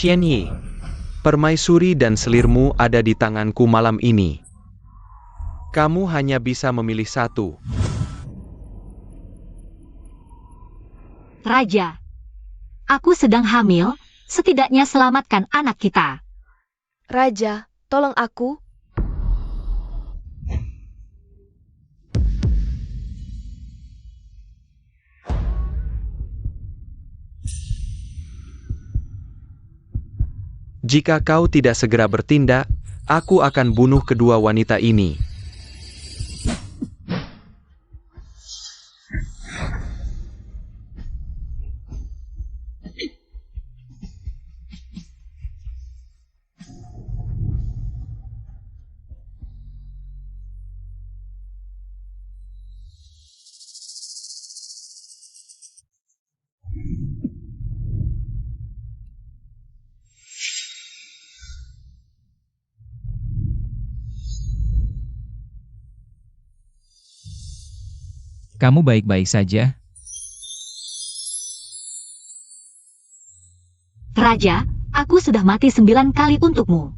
Xianyi, permaisuri dan selirmu ada di tanganku malam ini. Kamu hanya bisa memilih satu. Raja, aku sedang hamil, setidaknya selamatkan anak kita. Raja, tolong aku. Jika kau tidak segera bertindak, aku akan bunuh kedua wanita ini. Kamu baik-baik saja? Raja, aku sudah mati 9 kali untukmu.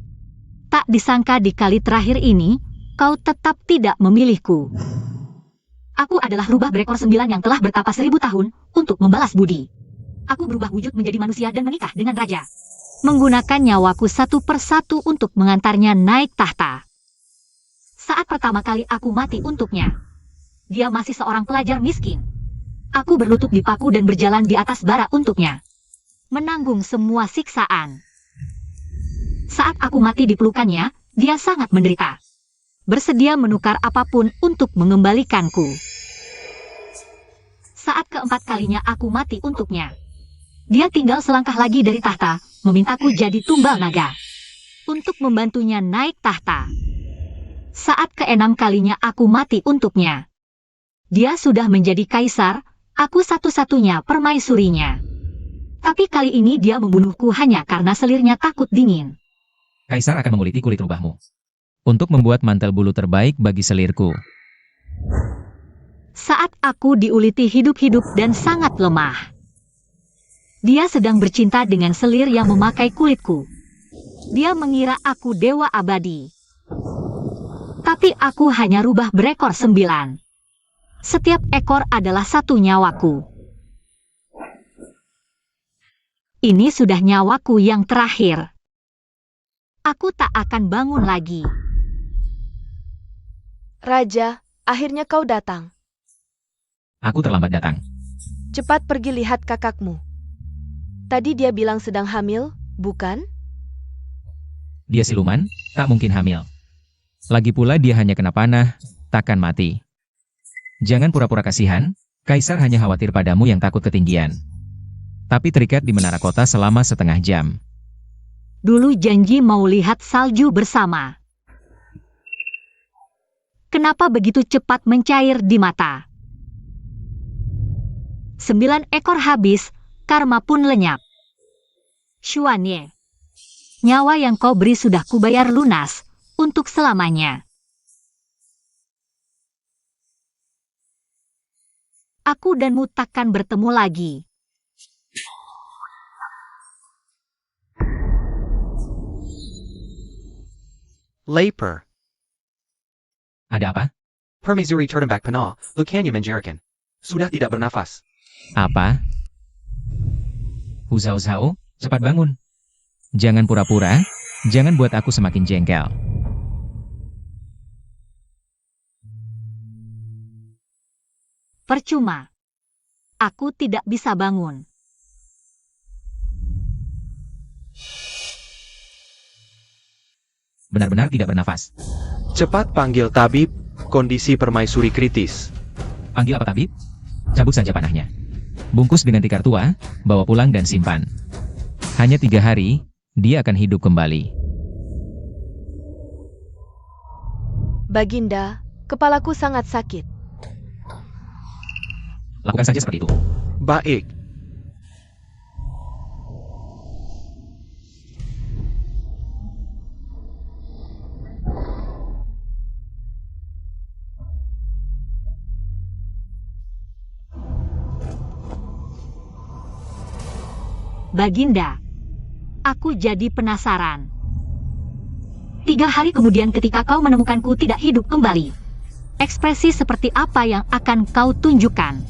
Tak disangka di kali terakhir ini, kau tetap tidak memilihku. Aku adalah rubah berekor 9 yang telah bertapa 1000 tahun untuk membalas budi. Aku berubah wujud menjadi manusia dan menikah dengan raja. Menggunakan nyawaku satu persatu untuk mengantarnya naik tahta. Saat pertama kali aku mati untuknya, dia masih seorang pelajar miskin. Aku berlutut di paku dan berjalan di atas bara untuknya, menanggung semua siksaan. Saat aku mati di pelukannya, dia sangat menderita. Bersedia menukar apapun untuk mengembalikanku. Saat keempat kalinya aku mati untuknya, dia tinggal selangkah lagi dari tahta, memintaku jadi tumbal naga untuk membantunya naik tahta. Saat keenam kalinya aku mati untuknya, dia sudah menjadi kaisar, aku satu-satunya permaisurinya. Tapi kali ini dia membunuhku hanya karena selirnya takut dingin. Kaisar akan menguliti kulit rubahmu untuk membuat mantel bulu terbaik bagi selirku. Saat aku diuliti hidup-hidup dan sangat lemah, dia sedang bercinta dengan selir yang memakai kulitku. Dia mengira aku dewa abadi. Tapi aku hanya rubah berekor 9. Setiap ekor adalah satu nyawaku. Ini sudah nyawaku yang terakhir. Aku tak akan bangun lagi. Raja, akhirnya kau datang. Aku terlambat datang. Cepat pergi lihat kakakmu. Tadi dia bilang sedang hamil, bukan? Dia siluman, tak mungkin hamil. Lagi pula dia hanya kena panah, takkan mati. Jangan pura-pura kasihan, Kaisar hanya khawatir padamu yang takut ketinggian. Tapi terikat di menara kota selama setengah jam. Dulu janji mau lihat salju bersama. Kenapa begitu cepat mencair di mata? 9 ekor habis, karma pun lenyap. Xuanye, nyawa yang kau beri sudah kubayar lunas, untuk selamanya. Aku danmu takkan bertemu lagi. Laper. Ada apa? Permaisuri Turdambak Panah, Lukanya menjerikan. Sudah tidak bernafas. Apa? Huzao-zao, cepat bangun. Jangan pura-pura, jangan buat aku semakin jengkel. Percuma. Aku tidak bisa bangun. Benar-benar tidak bernafas. Cepat panggil tabib, kondisi permaisuri kritis. Panggil apa tabib? Cabut saja panahnya. Bungkus dengan tikar tua, bawa pulang dan simpan. Hanya 3 hari, dia akan hidup kembali. Baginda, kepalaku sangat sakit. Lakukan saja seperti itu. Baik. Baginda, Aku jadi penasaran. 3 hari kemudian ketika kau menemukanku tidak hidup kembali, ekspresi seperti apa yang akan kau tunjukkan?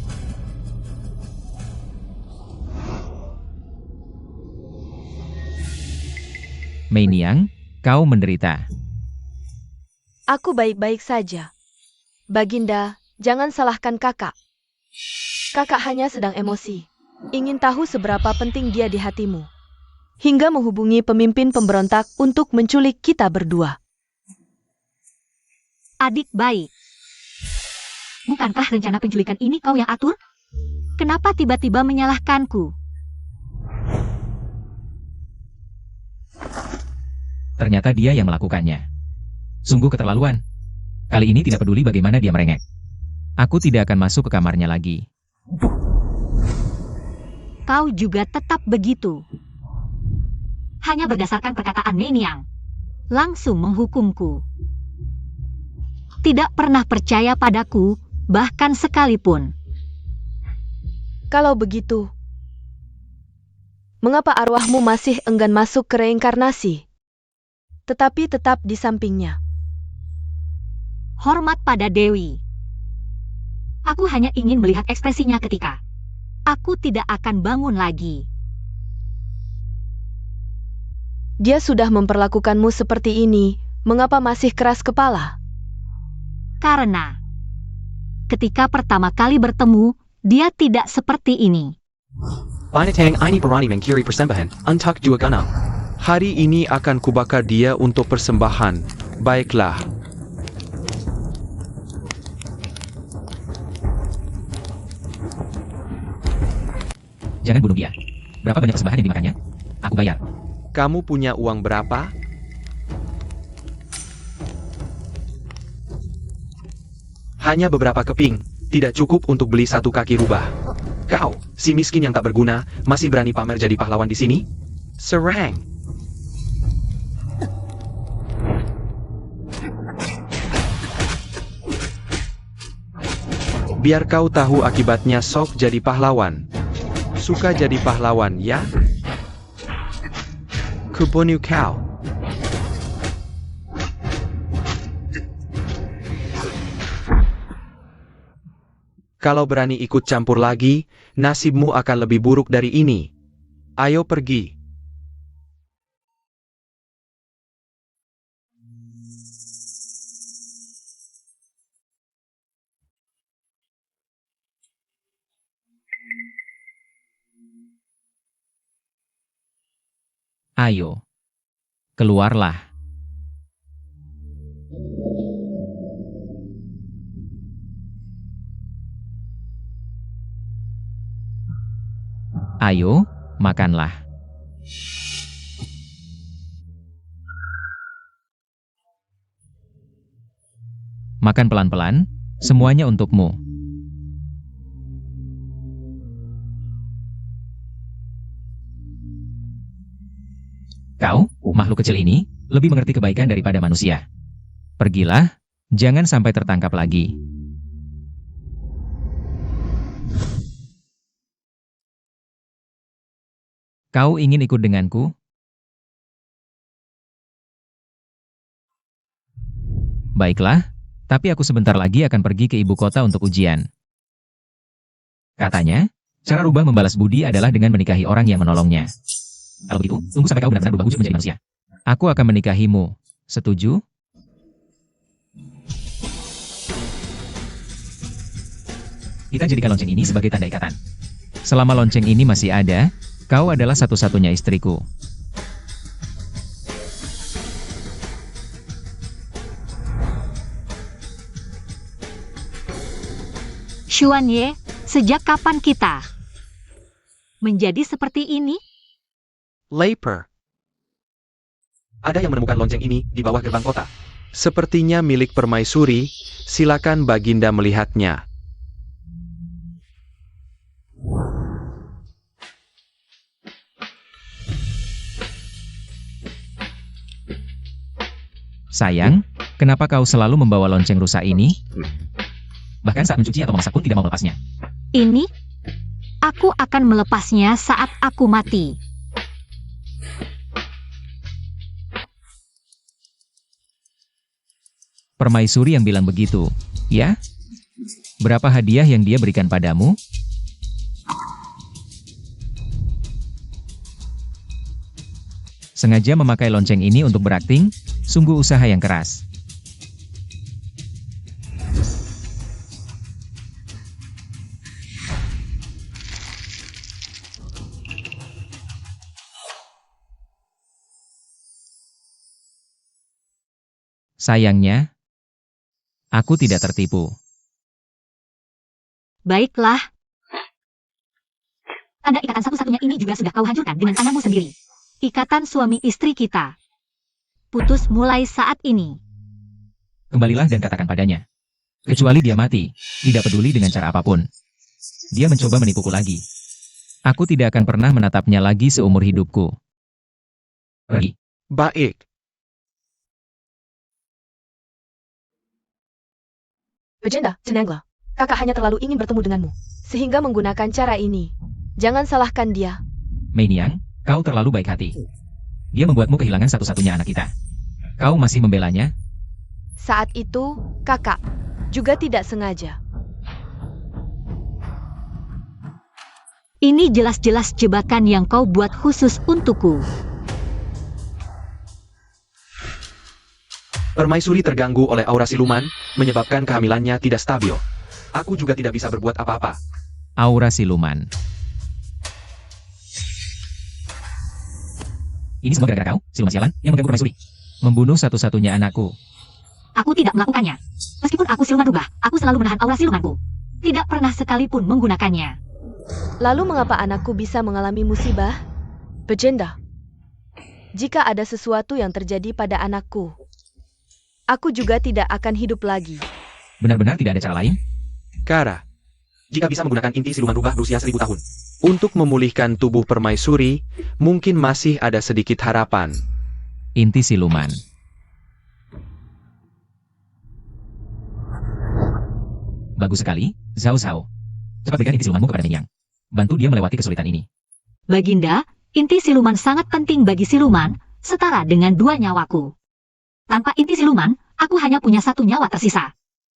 Mei Niang, kau menderita. Aku baik-baik saja. Baginda, jangan salahkan kakak. Kakak hanya sedang emosi. Ingin tahu seberapa penting dia di hatimu. Hingga menghubungi pemimpin pemberontak untuk menculik kita berdua. Adik baik. Bukankah rencana penculikan ini kau yang atur? Kenapa tiba-tiba menyalahkanku? Ternyata dia yang melakukannya. Sungguh keterlaluan. Kali ini tidak peduli bagaimana dia merengek. Aku tidak akan masuk ke kamarnya lagi. Kau juga tetap begitu. Hanya berdasarkan perkataan Mei Niang, langsung menghukumku. Tidak pernah percaya padaku, bahkan sekalipun. Kalau begitu, mengapa arwahmu masih enggan masuk ke reinkarnasi? Tetapi tetap di sampingnya. Hormat pada Dewi. Aku hanya ingin melihat ekspresinya ketika aku tidak akan bangun lagi. Dia sudah memperlakukanmu seperti ini, mengapa masih keras kepala? Karena ketika pertama kali bertemu, dia tidak seperti ini. Binatang ini berani mengkiri persembahan untuk dua ganam. Hari ini akan kubakar dia untuk persembahan. Baiklah. Jangan bunuh dia. Berapa banyak persembahan yang dimakannya? Aku bayar. Kamu punya uang berapa? Hanya beberapa keping, tidak cukup untuk beli 1 kaki rubah. Kau, si miskin yang tak berguna, masih berani pamer jadi pahlawan di sini? Serang! Biar kau tahu akibatnya sok jadi pahlawan. Suka jadi pahlawan, ya? Kubunuh kau. Kalau berani ikut campur lagi, nasibmu akan lebih buruk dari ini. Ayo pergi. Ayo. Keluarlah. Ayo, makanlah. Makan pelan-pelan, semuanya untukmu. Kau, makhluk kecil ini, lebih mengerti kebaikan daripada manusia. Pergilah, jangan sampai tertangkap lagi. Kau ingin ikut denganku? Baiklah, tapi aku sebentar lagi akan pergi ke ibu kota untuk ujian. Katanya, cara rubah membalas budi adalah dengan menikahi orang yang menolongnya. Kalau begitu, tunggu sampai kau benar-benar berubah wujud menjadi manusia. Aku akan menikahimu. Setuju? Kita jadikan lonceng ini sebagai tanda ikatan. Selama lonceng ini masih ada, kau adalah satu-satunya istriku. Xuan Ye, sejak kapan kita menjadi seperti ini? Lapar. Ada yang menemukan lonceng ini di bawah gerbang kota. Sepertinya milik permaisuri, silakan Baginda melihatnya. Sayang, kenapa kau selalu membawa lonceng rusak ini? Bahkan saat mencuci atau memasak pun tidak mau melepasnya. Ini, aku akan melepasnya saat aku mati. Permaisuri yang bilang begitu, ya? Berapa hadiah yang dia berikan padamu? Sengaja memakai lonceng ini untuk berakting, sungguh usaha yang keras. Sayangnya, aku tidak tertipu. Baiklah. Tanda ikatan satu-satunya ini juga sudah kau hancurkan dengan tanganmu sendiri. Ikatan suami istri kita. Putus mulai saat ini. Kembalilah dan katakan padanya. Kecuali dia mati, tidak peduli dengan cara apapun. Dia mencoba menipuku lagi. Aku tidak akan pernah menatapnya lagi seumur hidupku. Pergi. Baik. Legenda, Cenengla. Kakak hanya terlalu ingin bertemu denganmu, sehingga menggunakan cara ini. Jangan salahkan dia. Mei Niang, kau terlalu baik hati. Dia membuatmu kehilangan satu-satunya anak kita. Kau masih membelanya? Saat itu, kakak juga tidak sengaja. Ini jelas-jelas jebakan yang kau buat khusus untukku. Permaisuri terganggu oleh aura siluman, menyebabkan kehamilannya tidak stabil. Aku juga tidak bisa berbuat apa-apa. Aura siluman. Ini semua gara-gara kau, siluman sialan, yang mengganggu permaisuri. Membunuh satu-satunya anakku. Aku tidak melakukannya. Meskipun aku siluman rubah, aku selalu menahan aura silumanku. Tidak pernah sekalipun menggunakannya. Lalu mengapa anakku bisa mengalami musibah? Legenda. Jika ada sesuatu yang terjadi pada anakku, aku juga tidak akan hidup lagi. Benar-benar tidak ada cara lain? Kara, jika bisa menggunakan inti siluman rubah berusia 1000 tahun. Untuk memulihkan tubuh permaisuri, mungkin masih ada sedikit harapan. Inti siluman. Bagus sekali, Zhao Zhao. Cepat berikan inti silumanmu kepada Mei Niang. Bantu dia melewati kesulitan ini. Baginda, inti siluman sangat penting bagi siluman, setara dengan 2 nyawaku. Tanpa inti siluman, aku hanya punya 1 nyawa tersisa.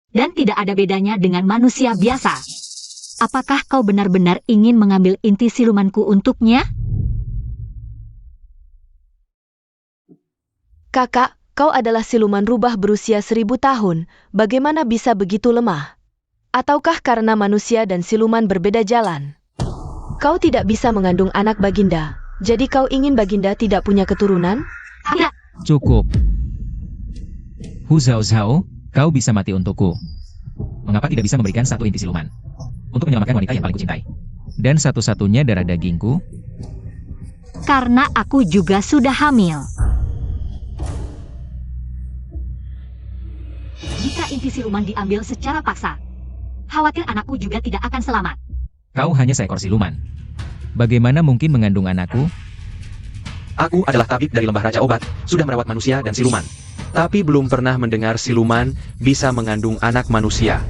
Dan tidak ada bedanya dengan manusia biasa. Apakah kau benar-benar ingin mengambil inti silumanku untuknya? Kakak, kau adalah siluman rubah berusia 1000 tahun. Bagaimana bisa begitu lemah? Ataukah karena manusia dan siluman berbeda jalan? Kau tidak bisa mengandung anak Baginda. Jadi kau ingin Baginda tidak punya keturunan? Tidak. Cukup. Hu Zhao Zhao, kau bisa mati untukku. Mengapa tidak bisa memberikan 1 inti siluman? Untuk menyelamatkan wanita yang paling kucintai. Dan satu-satunya darah dagingku? Karena aku juga sudah hamil. Jika inti siluman diambil secara paksa, khawatir anakku juga tidak akan selamat. Kau hanya seekor siluman. Bagaimana mungkin mengandung anakku? Aku adalah tabib dari lembah Raja Obat, sudah merawat manusia dan siluman. Tapi belum pernah mendengar siluman bisa mengandung anak manusia.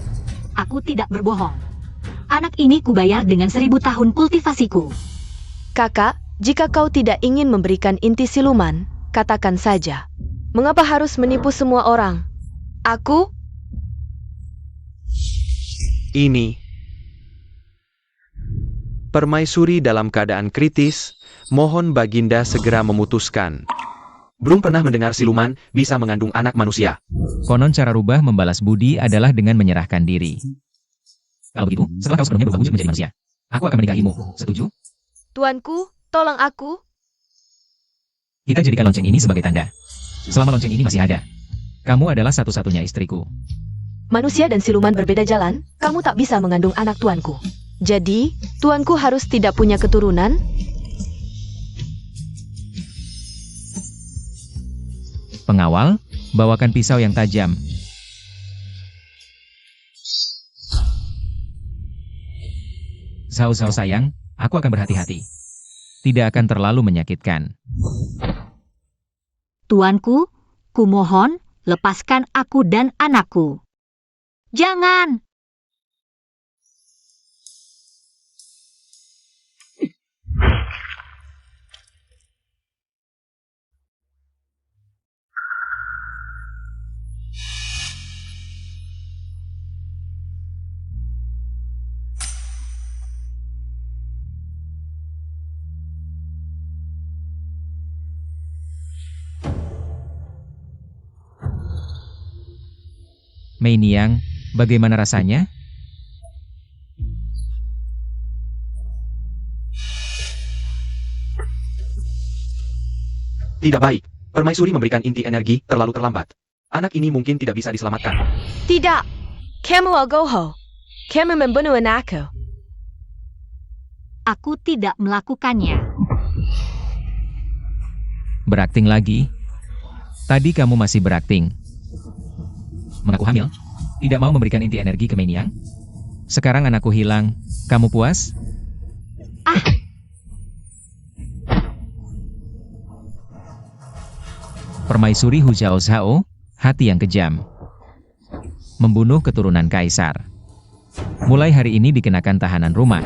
Aku tidak berbohong. Anak ini kubayar dengan 1000 tahun kultivasiku. Kakak, jika kau tidak ingin memberikan inti siluman, katakan saja. Mengapa harus menipu semua orang? Aku? Ini. Permaisuri dalam keadaan kritis, mohon Baginda segera memutuskan. Belum pernah mendengar siluman bisa mengandung anak manusia. Konon cara rubah membalas budi adalah dengan menyerahkan diri. Kalau begitu, setelah kau sepenuhnya berubah wujud menjadi manusia, aku akan menikahimu. Setuju? Tuanku, tolong aku. Kita jadikan lonceng ini sebagai tanda. Selama lonceng ini masih ada, kamu adalah satu-satunya istriku. Manusia dan siluman berbeda jalan, kamu tak bisa mengandung anak tuanku. Jadi, tuanku harus tidak punya keturunan? Pengawal, bawakan pisau yang tajam. Zhao Zhao sayang, aku akan berhati-hati. Tidak akan terlalu menyakitkan. Tuanku, kumohon, lepaskan aku dan anakku. Jangan! Mei Niang, bagaimana rasanya? Tidak baik. Permaisuri memberikan inti energi terlalu terlambat. Anak ini mungkin tidak bisa diselamatkan. Tidak. Kamu Algoho. Kamu membunuh anakku. Aku tidak melakukannya. Berakting lagi? Tadi kamu masih berakting. Mengaku hamil? Tidak mau memberikan inti energi ke Mei Niang? Sekarang anakku hilang. Kamu puas? Permaisuri Hu Zhao Zhao, hati yang kejam. Membunuh keturunan kaisar. Mulai hari ini dikenakan tahanan rumah.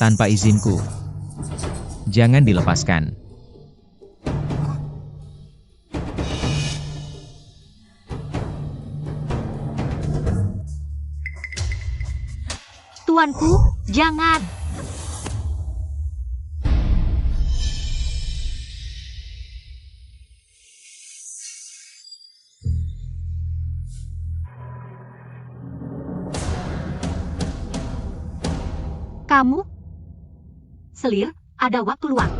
Tanpa izinku. Jangan dilepaskan. Tuanku, jangan. Kamu, Selir, ada waktu luang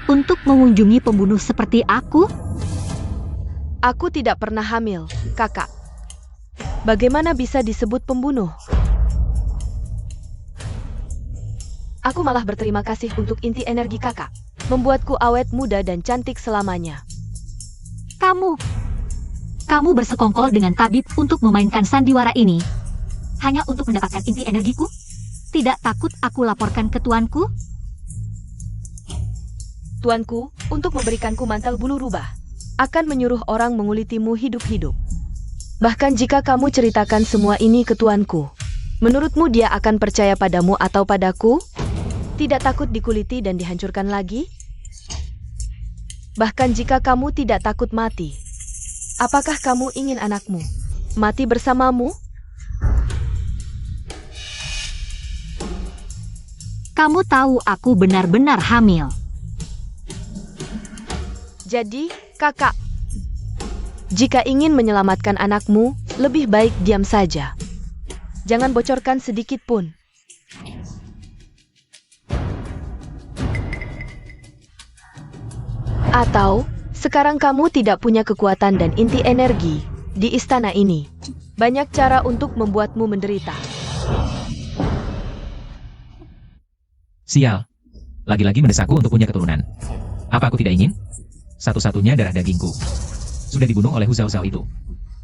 untuk mengunjungi pembunuh seperti aku? Aku tidak pernah hamil, kakak. Bagaimana bisa disebut pembunuh? Aku malah berterima kasih untuk inti energi kakak. Membuatku awet muda dan cantik selamanya. Kamu bersekongkol dengan tabib untuk memainkan sandiwara ini. Hanya untuk mendapatkan inti energiku? Tidak takut aku laporkan ke tuanku? Tuanku, untuk memberikanku mantel bulu rubah, akan menyuruh orang mengulitimu hidup-hidup. Bahkan jika kamu ceritakan semua ini ke tuanku, menurutmu dia akan percaya padamu atau padaku? Tidak takut dikuliti dan dihancurkan lagi? Bahkan jika kamu tidak takut mati, apakah kamu ingin anakmu mati bersamamu? Kamu tahu aku benar-benar hamil. Jadi, kakak, jika ingin menyelamatkan anakmu, lebih baik diam saja. Jangan bocorkan sedikit pun. Atau, sekarang kamu tidak punya kekuatan dan inti energi di istana ini. Banyak cara untuk membuatmu menderita. Sial. Lagi-lagi mendesakku untuk punya keturunan. Apa aku tidak ingin? Satu-satunya darah dagingku sudah dibunuh oleh Hu Zhao Zhao itu.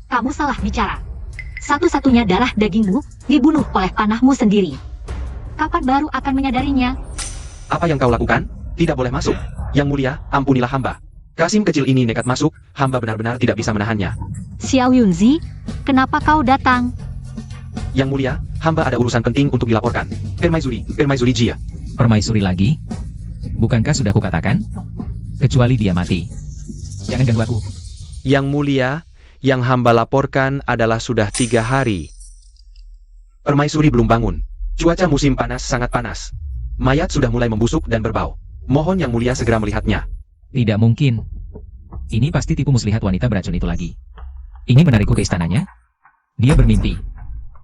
Kamu salah bicara. Satu-satunya darah dagingmu dibunuh oleh panahmu sendiri. Kapan baru akan menyadarinya? Apa yang kau lakukan? Tidak boleh masuk. Yang mulia, ampunilah hamba. Kasim kecil ini nekat masuk, hamba benar-benar tidak bisa menahannya. Xiao Yunzi, kenapa kau datang? Yang mulia, hamba ada urusan penting untuk dilaporkan. Permaisuri Jia. Permaisuri lagi? Bukankah sudah kukatakan? Kecuali dia mati. Jangan ganggu aku. Yang mulia, yang hamba laporkan adalah sudah 3 hari. Permaisuri belum bangun. Cuaca musim panas sangat panas. Mayat sudah mulai membusuk dan berbau. Mohon yang mulia segera melihatnya. Tidak mungkin. Ini pasti tipu muslihat wanita beracun itu lagi. Ingin menarikku ke istananya? Dia bermimpi.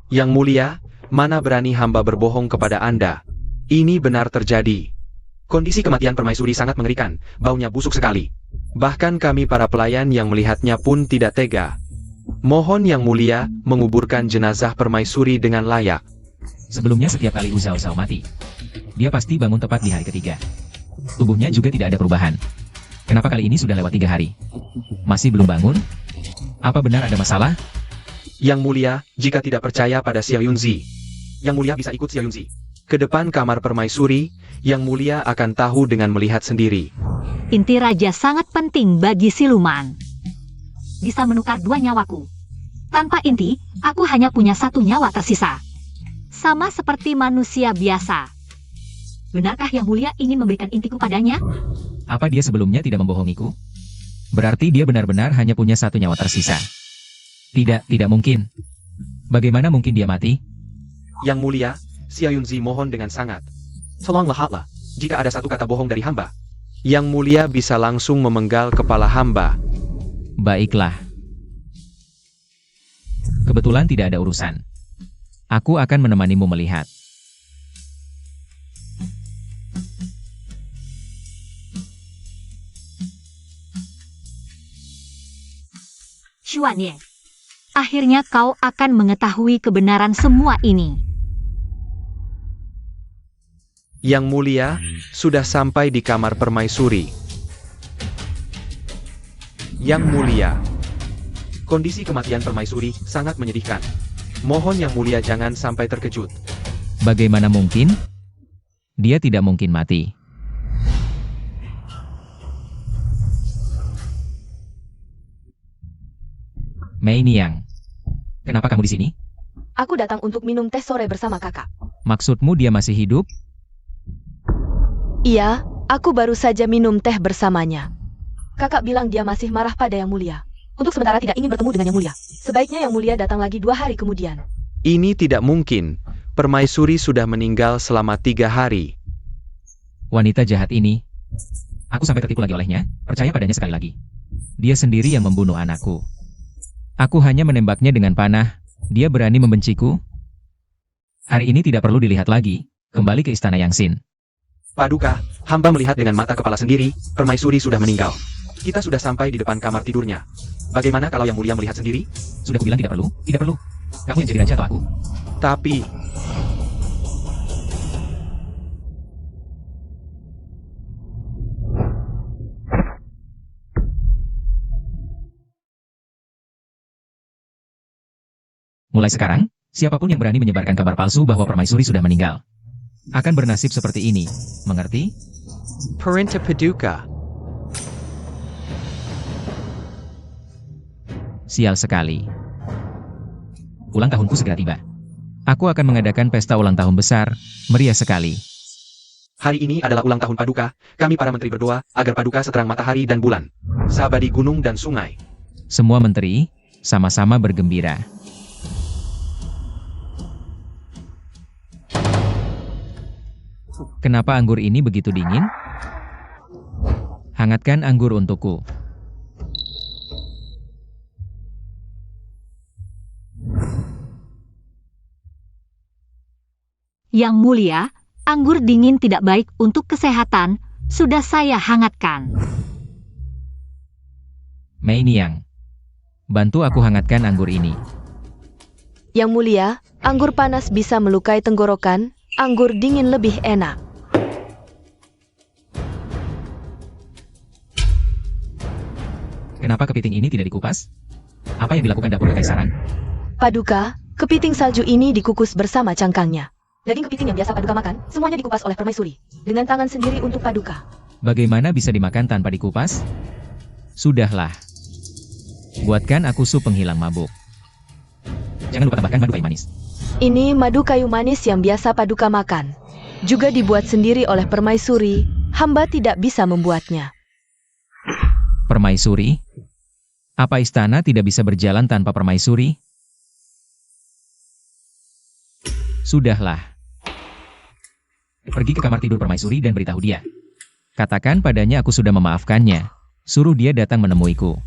Yang mulia, mana berani hamba berbohong kepada Anda. Ini benar terjadi. Kondisi kematian permaisuri sangat mengerikan, baunya busuk sekali. Bahkan kami para pelayan yang melihatnya pun tidak tega. Mohon yang mulia menguburkan jenazah permaisuri dengan layak. Sebelumnya setiap kali Hu Zhao Zhao mati, dia pasti bangun tepat di hari ketiga. Tubuhnya juga tidak ada perubahan. Kenapa kali ini sudah lewat 3 hari? Masih belum bangun? Apa benar ada masalah? Yang mulia, jika tidak percaya pada Xiao Yunzi, yang mulia bisa ikut Xiao Yunzi. Ke depan kamar permaisuri, yang mulia akan tahu dengan melihat sendiri. Inti raja sangat penting bagi siluman. Bisa menukar 2 nyawaku. Tanpa inti, aku hanya punya 1 nyawa tersisa. Sama seperti manusia biasa. Benarkah yang mulia ingin memberikan intiku padanya? Apa dia sebelumnya tidak membohongiku? Berarti dia benar-benar hanya punya 1 nyawa tersisa. Tidak mungkin. Bagaimana mungkin dia mati? Yang mulia, Xiao Yunzi mohon dengan sangat. Tolonglah, jika ada 1 kata bohong dari hamba. Yang mulia bisa langsung memenggal kepala hamba. Baiklah. Kebetulan tidak ada urusan. Aku akan menemanimu melihat. Xuanye, akhirnya kau akan mengetahui kebenaran semua ini. Yang mulia, sudah sampai di kamar permaisuri. Yang mulia, kondisi kematian permaisuri sangat menyedihkan. Mohon yang mulia jangan sampai terkejut. Bagaimana mungkin? Dia tidak mungkin mati. Mei Niang, kenapa kamu di sini? Aku datang untuk minum teh sore bersama kakak. Maksudmu dia masih hidup? Iya, aku baru saja minum teh bersamanya. Kakak bilang dia masih marah pada Yang Mulia. Untuk sementara tidak ingin bertemu dengan Yang Mulia. Sebaiknya Yang Mulia datang lagi 2 hari kemudian. Ini tidak mungkin. Permaisuri sudah meninggal selama 3 hari. Wanita jahat ini. Aku sampai tertipu lagi olehnya, percaya padanya sekali lagi. Dia sendiri yang membunuh anakku. Aku hanya menembaknya dengan panah. Dia berani membenciku? Hari ini tidak perlu dilihat lagi. Kembali ke istana Yangxin. Paduka, hamba melihat dengan mata kepala sendiri, permaisuri sudah meninggal. Kita sudah sampai di depan kamar tidurnya. Bagaimana kalau yang mulia melihat sendiri? Sudah kubilang tidak perlu, tidak perlu. Kamu yang jadi raja atau aku? Tapi, Mulai sekarang, siapapun yang berani menyebarkan kabar palsu bahwa permaisuri sudah meninggal, akan bernasib seperti ini. Mengerti? Perintah Paduka. Sial sekali. Ulang tahunku segera tiba. Aku akan mengadakan pesta ulang tahun besar, meriah sekali. Hari ini adalah ulang tahun Paduka. Kami para menteri berdoa agar Paduka seterang matahari dan bulan. Seabadi gunung dan sungai. Semua menteri, sama-sama bergembira. Kenapa anggur ini begitu dingin? Hangatkan anggur untukku. Yang Mulia, anggur dingin tidak baik untuk kesehatan, sudah saya hangatkan. Mei Niang, bantu aku hangatkan anggur ini. Yang Mulia, anggur panas bisa melukai tenggorokan, anggur dingin lebih enak. Kenapa kepiting ini tidak dikupas? Apa yang dilakukan dapur kekaisaran? Paduka, kepiting salju ini dikukus bersama cangkangnya. Daging kepiting yang biasa Paduka makan, semuanya dikupas oleh permaisuri. Dengan tangan sendiri untuk Paduka. Bagaimana bisa dimakan tanpa dikupas? Sudahlah. Buatkan aku sup penghilang mabuk. Jangan lupa tambahkan madu kayu manis. Ini madu kayu manis yang biasa Paduka makan. Juga dibuat sendiri oleh permaisuri, hamba tidak bisa membuatnya. Permaisuri? Apa istana tidak bisa berjalan tanpa permaisuri? Sudahlah. Pergi ke kamar tidur permaisuri dan beritahu dia. Katakan padanya aku sudah memaafkannya. Suruh dia datang menemuiku.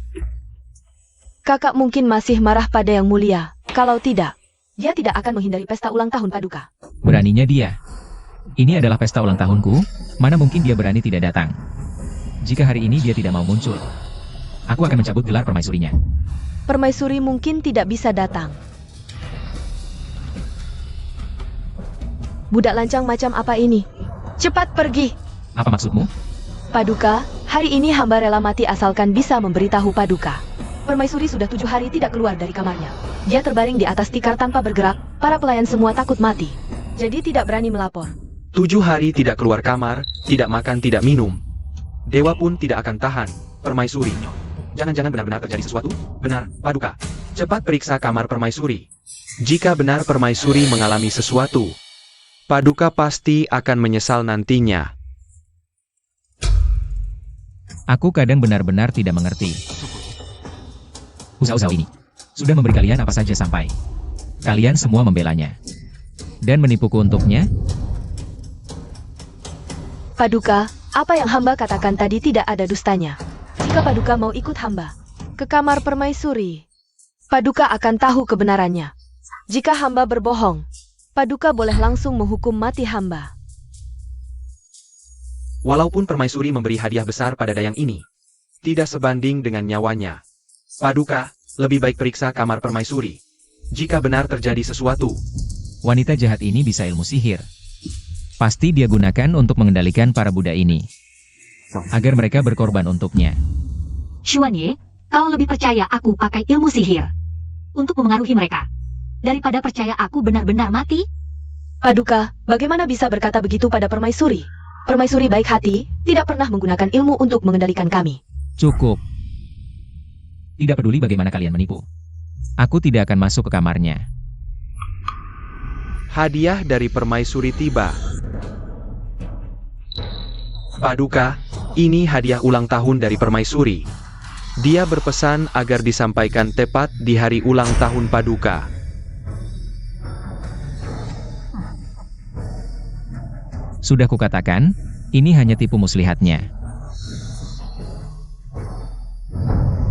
Kakak mungkin masih marah pada Yang Mulia. Kalau tidak, dia tidak akan menghindari pesta ulang tahun Paduka. Beraninya dia. Ini adalah pesta ulang tahunku, mana mungkin dia berani tidak datang. Jika hari ini dia tidak mau muncul, aku akan mencabut gelar permaisurinya. Permaisuri mungkin tidak bisa datang. Budak lancang macam apa ini? Cepat pergi! Apa maksudmu? Paduka, hari ini hamba rela mati asalkan bisa memberitahu Paduka. Permaisuri sudah 7 hari tidak keluar dari kamarnya. Dia terbaring di atas tikar tanpa bergerak, para pelayan semua takut mati. Jadi tidak berani melapor. 7 hari tidak keluar kamar, tidak makan, tidak minum. Dewa pun tidak akan tahan, permaisuri. Jangan-jangan benar-benar terjadi sesuatu? Benar, Paduka. Cepat periksa kamar permaisuri. Jika benar permaisuri mengalami sesuatu, Paduka pasti akan menyesal nantinya. Aku kadang benar-benar tidak mengerti. Usaha-usaha ini sudah memberi kalian apa saja sampai kalian semua membelanya dan menipuku untuknya. Paduka, apa yang hamba katakan tadi tidak ada dustanya. Jika Paduka mau ikut hamba ke kamar permaisuri, Paduka akan tahu kebenarannya. Jika hamba berbohong, Paduka boleh langsung menghukum mati hamba. Walaupun permaisuri memberi hadiah besar pada dayang ini, tidak sebanding dengan nyawanya. Paduka, lebih baik periksa kamar permaisuri. Jika benar terjadi sesuatu, Wanita jahat ini bisa ilmu sihir. Pasti dia gunakan untuk mengendalikan para budak ini, agar mereka berkorban untuknya. Xuanye, kau lebih percaya aku pakai ilmu sihir untuk memengaruhi mereka daripada percaya aku benar-benar mati? Paduka, bagaimana bisa berkata begitu pada permaisuri? Permaisuri baik hati, tidak pernah menggunakan ilmu untuk mengendalikan kami. Cukup. Tidak peduli bagaimana kalian menipu. Aku tidak akan masuk ke kamarnya. Hadiah dari permaisuri tiba. Paduka, ini hadiah ulang tahun dari permaisuri. Dia berpesan agar disampaikan tepat di hari ulang tahun Paduka. Sudah kukatakan, ini hanya tipu muslihatnya.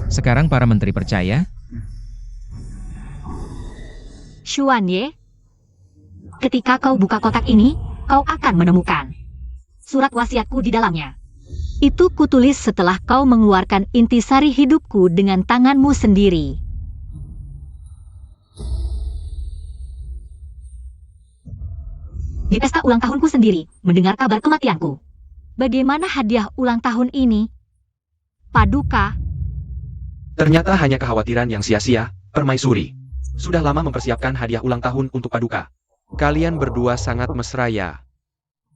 Sekarang para menteri percaya? Xuanye, ketika kau buka kotak ini, kau akan menemukan surat wasiatku di dalamnya. Itu kutulis setelah kau mengeluarkan intisari hidupku dengan tanganmu sendiri. Di pesta ulang tahunku sendiri, mendengar kabar kematianku. Bagaimana hadiah ulang tahun ini? Paduka, ternyata hanya kekhawatiran yang sia-sia. Permaisuri sudah lama mempersiapkan hadiah ulang tahun untuk Paduka. Kalian berdua sangat mesra.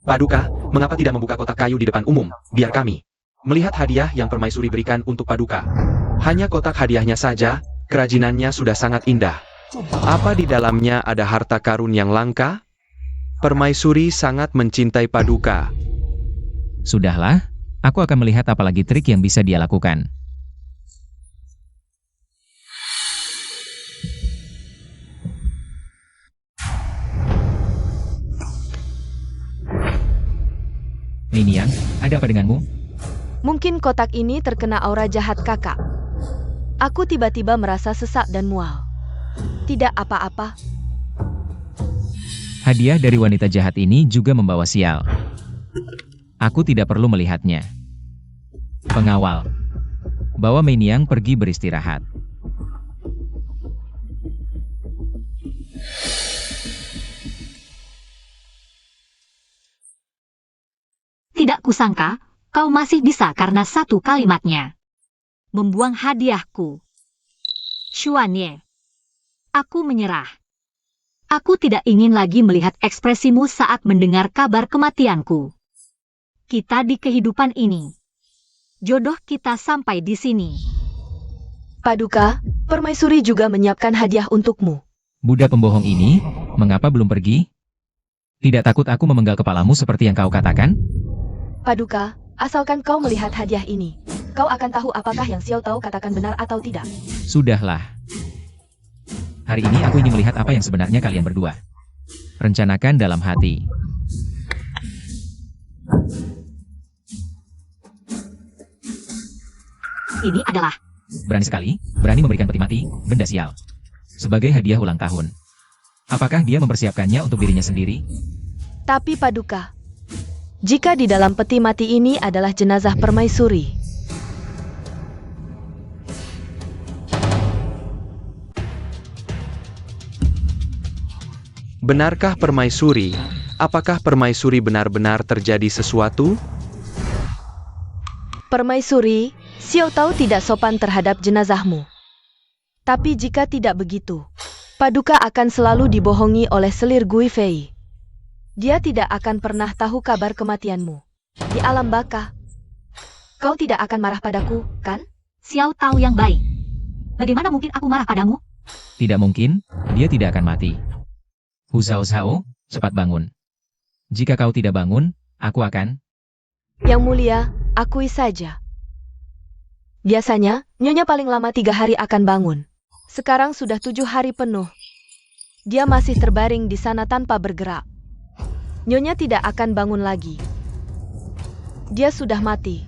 Paduka, mengapa tidak membuka kotak kayu di depan umum? Biar kami melihat hadiah yang permaisuri berikan untuk Paduka. Hanya kotak hadiahnya saja, kerajinannya sudah sangat indah. Apa di dalamnya ada harta karun yang langka? Permaisuri sangat mencintai Paduka. Sudahlah, aku akan melihat apalagi trik yang bisa dia lakukan. Ninian, ada apa denganmu? Mungkin kotak ini terkena aura jahat kakak. Aku tiba-tiba merasa sesak dan mual. Tidak apa-apa. Hadiah dari wanita jahat ini juga membawa sial. Aku tidak perlu melihatnya. Pengawal, bawa Meiniang pergi beristirahat. tidak kusangka kau masih bisa karena satu kalimatnya membuang hadiahku. Xuanye, aku menyerah. Aku tidak ingin lagi melihat ekspresimu saat mendengar kabar kematianku. Kita di kehidupan ini, jodoh kita sampai di sini. Paduka, permaisuri juga menyiapkan hadiah untukmu. Budak pembohong ini, mengapa belum pergi? Tidak takut aku memenggal kepalamu seperti yang kau katakan? Paduka, asalkan kau melihat hadiah ini, kau akan tahu apakah yang Xiao Tao katakan benar atau tidak. Sudahlah. Hari ini aku ingin melihat apa yang sebenarnya kalian berdua. Rencanakan dalam hati. Ini adalah... Berani sekali, berani memberikan peti mati, benda sial. Sebagai hadiah ulang tahun. Apakah dia mempersiapkannya untuk dirinya sendiri? Tapi Paduka, jika di dalam peti mati ini adalah jenazah permaisuri, benarkah permaisuri? Apakah permaisuri benar-benar terjadi sesuatu? permaisuri, Xiao Tao tidak sopan terhadap jenazahmu. Tapi jika tidak begitu, Paduka akan selalu dibohongi oleh selir Gui Fei. Dia tidak akan pernah tahu kabar kematianmu. Di alam baka, kau tidak akan marah padaku, kan? Xiao Tao yang baik. Bagaimana mungkin aku marah padamu? Tidak mungkin, dia tidak akan mati. Hu Zhao Zhao, cepat bangun. Jika kau tidak bangun, aku akan... Yang mulia, akui saja. Biasanya, Nyonya paling lama 3 hari akan bangun. Sekarang sudah 7 hari penuh. Dia masih terbaring di sana tanpa bergerak. Nyonya tidak akan bangun lagi. Dia sudah mati.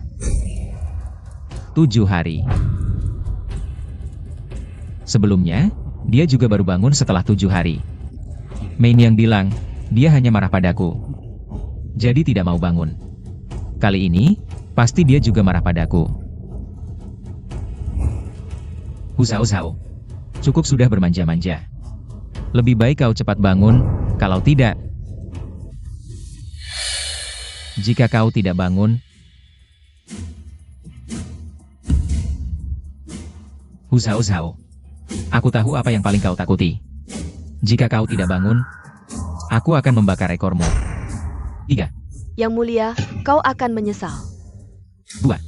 7 hari. Sebelumnya, dia juga baru bangun setelah 7 hari. Main yang bilang, dia hanya marah padaku. Jadi tidak mau bangun. Kali ini, pasti dia juga marah padaku. Husao, cukup sudah bermanja-manja. Lebih baik kau cepat bangun, kalau tidak. Jika kau tidak bangun, Husao, aku tahu apa yang paling kau takuti. Jika kau tidak bangun, aku akan membakar ekormu. 3, Yang mulia, kau akan menyesal. 2,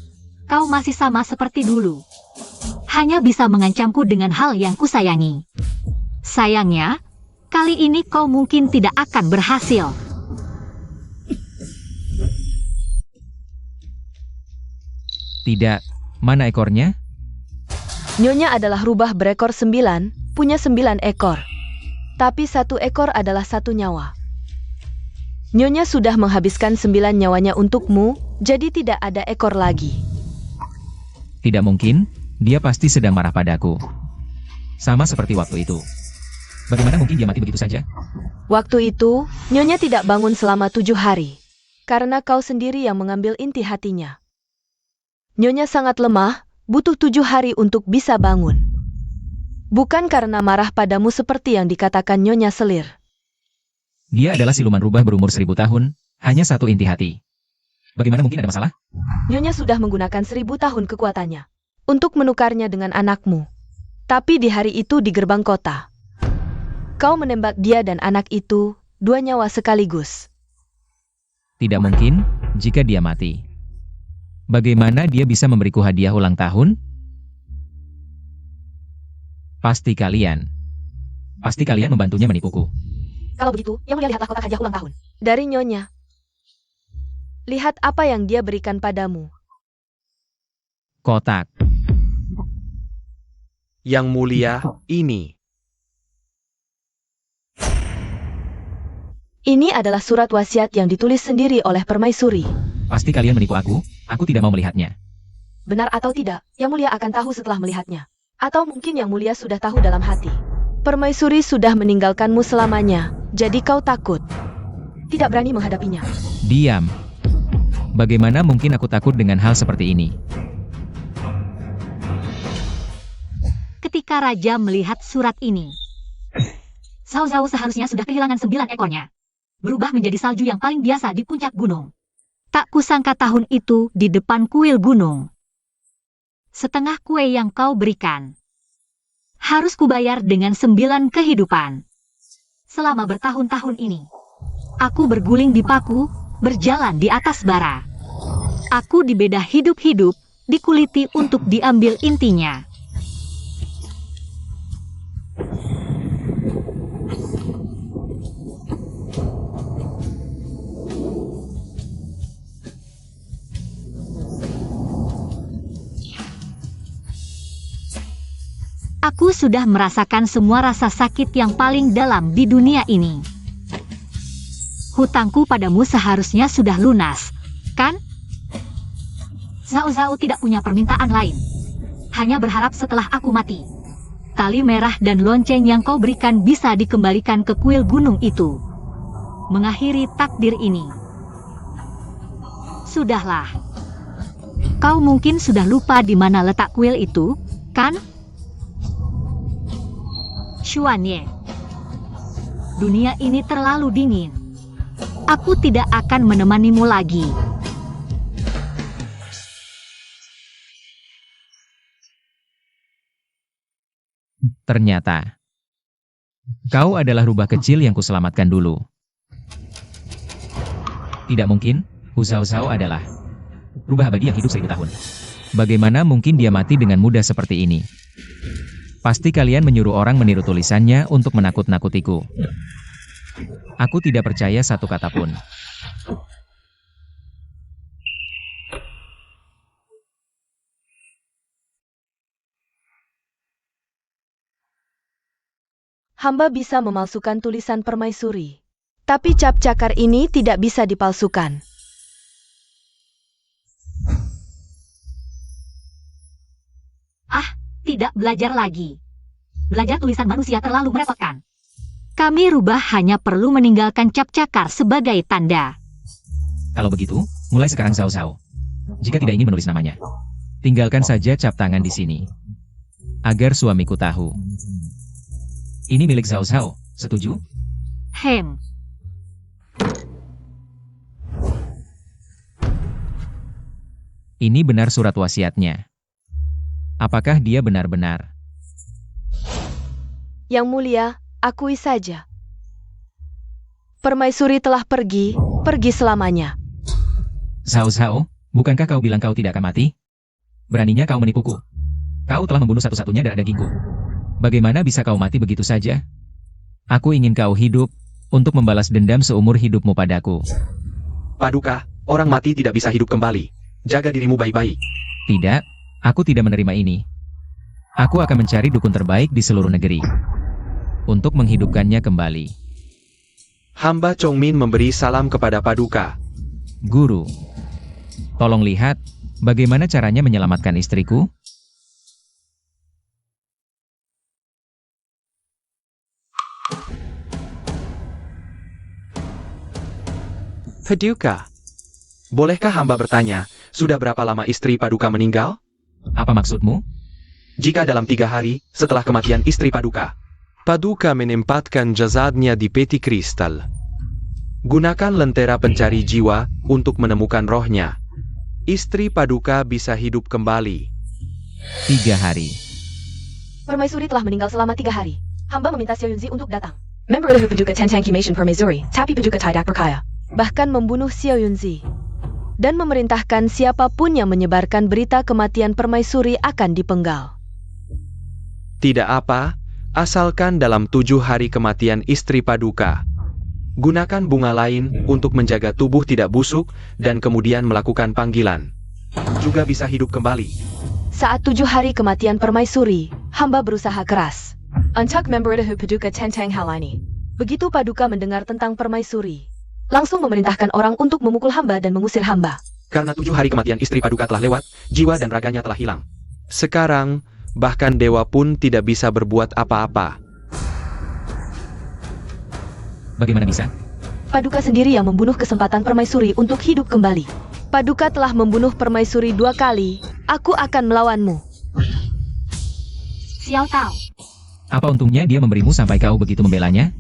Kau masih sama seperti dulu. Hanya bisa mengancamku dengan hal yang kusayangi. Sayangnya, kali ini kau mungkin tidak akan berhasil. tidak, mana ekornya? Nyonya adalah rubah berekor 9, punya 9 ekor. Tapi 1 ekor adalah 1 nyawa. Nyonya sudah menghabiskan 9 nyawanya untukmu, jadi tidak ada ekor lagi. Tidak mungkin, dia pasti sedang marah padaku. Sama seperti waktu itu. Bagaimana mungkin dia mati begitu saja? Waktu itu, Nyonya tidak bangun selama 7 hari. Karena kau sendiri yang mengambil inti hatinya. Nyonya sangat lemah, butuh 7 hari untuk bisa bangun. Bukan karena marah padamu seperti yang dikatakan Nyonya Selir. Dia adalah siluman rubah berumur 1000 tahun, hanya 1 inti hati. Bagaimana mungkin ada masalah? Nyonya sudah menggunakan 1000 tahun kekuatannya untuk menukarnya dengan anakmu. Tapi di hari itu di gerbang kota, kau menembak dia dan anak itu, 2 nyawa sekaligus. Tidak mungkin, jika dia mati. Bagaimana dia bisa memberiku hadiah ulang tahun? Pasti kalian membantunya menipuku. Kalau begitu, yang mulia lihatlah kotak hadiah ulang tahun. Dari Nyonya. Lihat apa yang dia berikan padamu. Kotak. Yang mulia, ini. Ini adalah surat wasiat yang ditulis sendiri oleh permaisuri. Pasti kalian menipu aku tidak mau melihatnya. Benar atau tidak, yang mulia akan tahu setelah melihatnya. Atau mungkin yang mulia sudah tahu dalam hati. Permaisuri sudah meninggalkanmu selamanya, jadi kau takut. Tidak berani menghadapinya. Diam. Bagaimana mungkin aku takut dengan hal seperti ini? Ketika Raja melihat surat ini, Zhao Zhao seharusnya sudah kehilangan 9 ekornya. Berubah menjadi salju yang paling biasa di puncak gunung. Tak kusangka tahun itu di depan kuil gunung. Setengah kue yang kau berikan harus kubayar dengan 9 kehidupan. Selama bertahun-tahun ini, aku berguling di paku, berjalan di atas bara. Aku dibedah hidup-hidup, dikuliti untuk diambil intinya. Aku sudah merasakan semua rasa sakit yang paling dalam di dunia ini. Hutangku padamu seharusnya sudah lunas, kan? Zhao Zhao tidak punya permintaan lain. Hanya berharap setelah aku mati, tali merah dan lonceng yang kau berikan bisa dikembalikan ke kuil gunung itu. Mengakhiri takdir ini. Sudahlah. Kau mungkin sudah lupa di mana letak kuil itu, kan? Xuanye. Dunia ini terlalu dingin. Aku tidak akan menemanimu lagi. Ternyata, kau adalah rubah kecil yang kuselamatkan dulu. Tidak mungkin, Husao Zhao adalah rubah abadi yang hidup 1000 tahun. Bagaimana mungkin dia mati dengan mudah seperti ini? Pasti kalian menyuruh orang meniru tulisannya untuk menakut-nakutiku. Aku tidak percaya satu kata pun. Hamba bisa memalsukan tulisan permaisuri. Tapi cap cakar ini tidak bisa dipalsukan. Tidak belajar lagi. Belajar tulisan manusia terlalu merepotkan. Kami rubah hanya perlu meninggalkan cap cakar sebagai tanda. Kalau begitu, mulai sekarang Zhao Zhao. Jika tidak ingin menulis namanya, tinggalkan saja cap tangan di sini. Agar suamiku tahu. Ini milik Zhao Zhao, setuju? Hem. Ini benar surat wasiatnya. Apakah dia benar-benar? Yang mulia, akui saja. Permaisuri telah pergi selamanya. Zhao Zhao, bukankah kau bilang kau tidak akan mati? Beraninya kau menipuku. Kau telah membunuh satu-satunya darah dagingku. Bagaimana bisa kau mati begitu saja? Aku ingin kau hidup, untuk membalas dendam seumur hidupmu padaku. Paduka, orang mati tidak bisa hidup kembali. Jaga dirimu baik-baik. Tidak, aku tidak menerima ini. Aku akan mencari dukun terbaik di seluruh negeri. Untuk menghidupkannya kembali. Hamba Chongmin memberi salam kepada Paduka. Guru, tolong lihat, bagaimana caranya menyelamatkan istriku? Paduka, bolehkah hamba bertanya, sudah berapa lama istri Paduka meninggal? Apa maksudmu? Jika dalam 3 hari, setelah kematian istri Paduka, Paduka menempatkan jasadnya di peti kristal. Gunakan lentera pencari jiwa untuk menemukan rohnya. Istri Paduka bisa hidup kembali. 3 hari. Permaisuri telah meninggal selama 3 hari. Hamba meminta Xiao Yunzi untuk datang. Member dari Paduka Tentang Kimation Permaisuri, tapi Paduka tidak percaya. Bahkan membunuh Xiao Yunzi. Dan memerintahkan siapapun yang menyebarkan berita kematian permaisuri akan dipenggal. Tidak apa, asalkan dalam 7 hari kematian istri Paduka. Gunakan bunga lain untuk menjaga tubuh tidak busuk dan kemudian melakukan panggilan. Juga bisa hidup kembali. Saat 7 hari kematian permaisuri, hamba berusaha keras. Untuk member dari Paduka Tentang hal ini. Begitu Paduka mendengar tentang permaisuri, langsung memerintahkan orang untuk memukul hamba dan mengusir hamba. Karena 7 hari kematian istri Paduka telah lewat, jiwa dan raganya telah hilang. Sekarang, bahkan dewa pun tidak bisa berbuat apa-apa. Bagaimana bisa? Paduka sendiri yang membunuh kesempatan permaisuri untuk hidup kembali. Paduka telah membunuh permaisuri 2 kali. Aku akan melawanmu. Xiao Tao. Apa untungnya dia memberimu sampai kau begitu membelanya?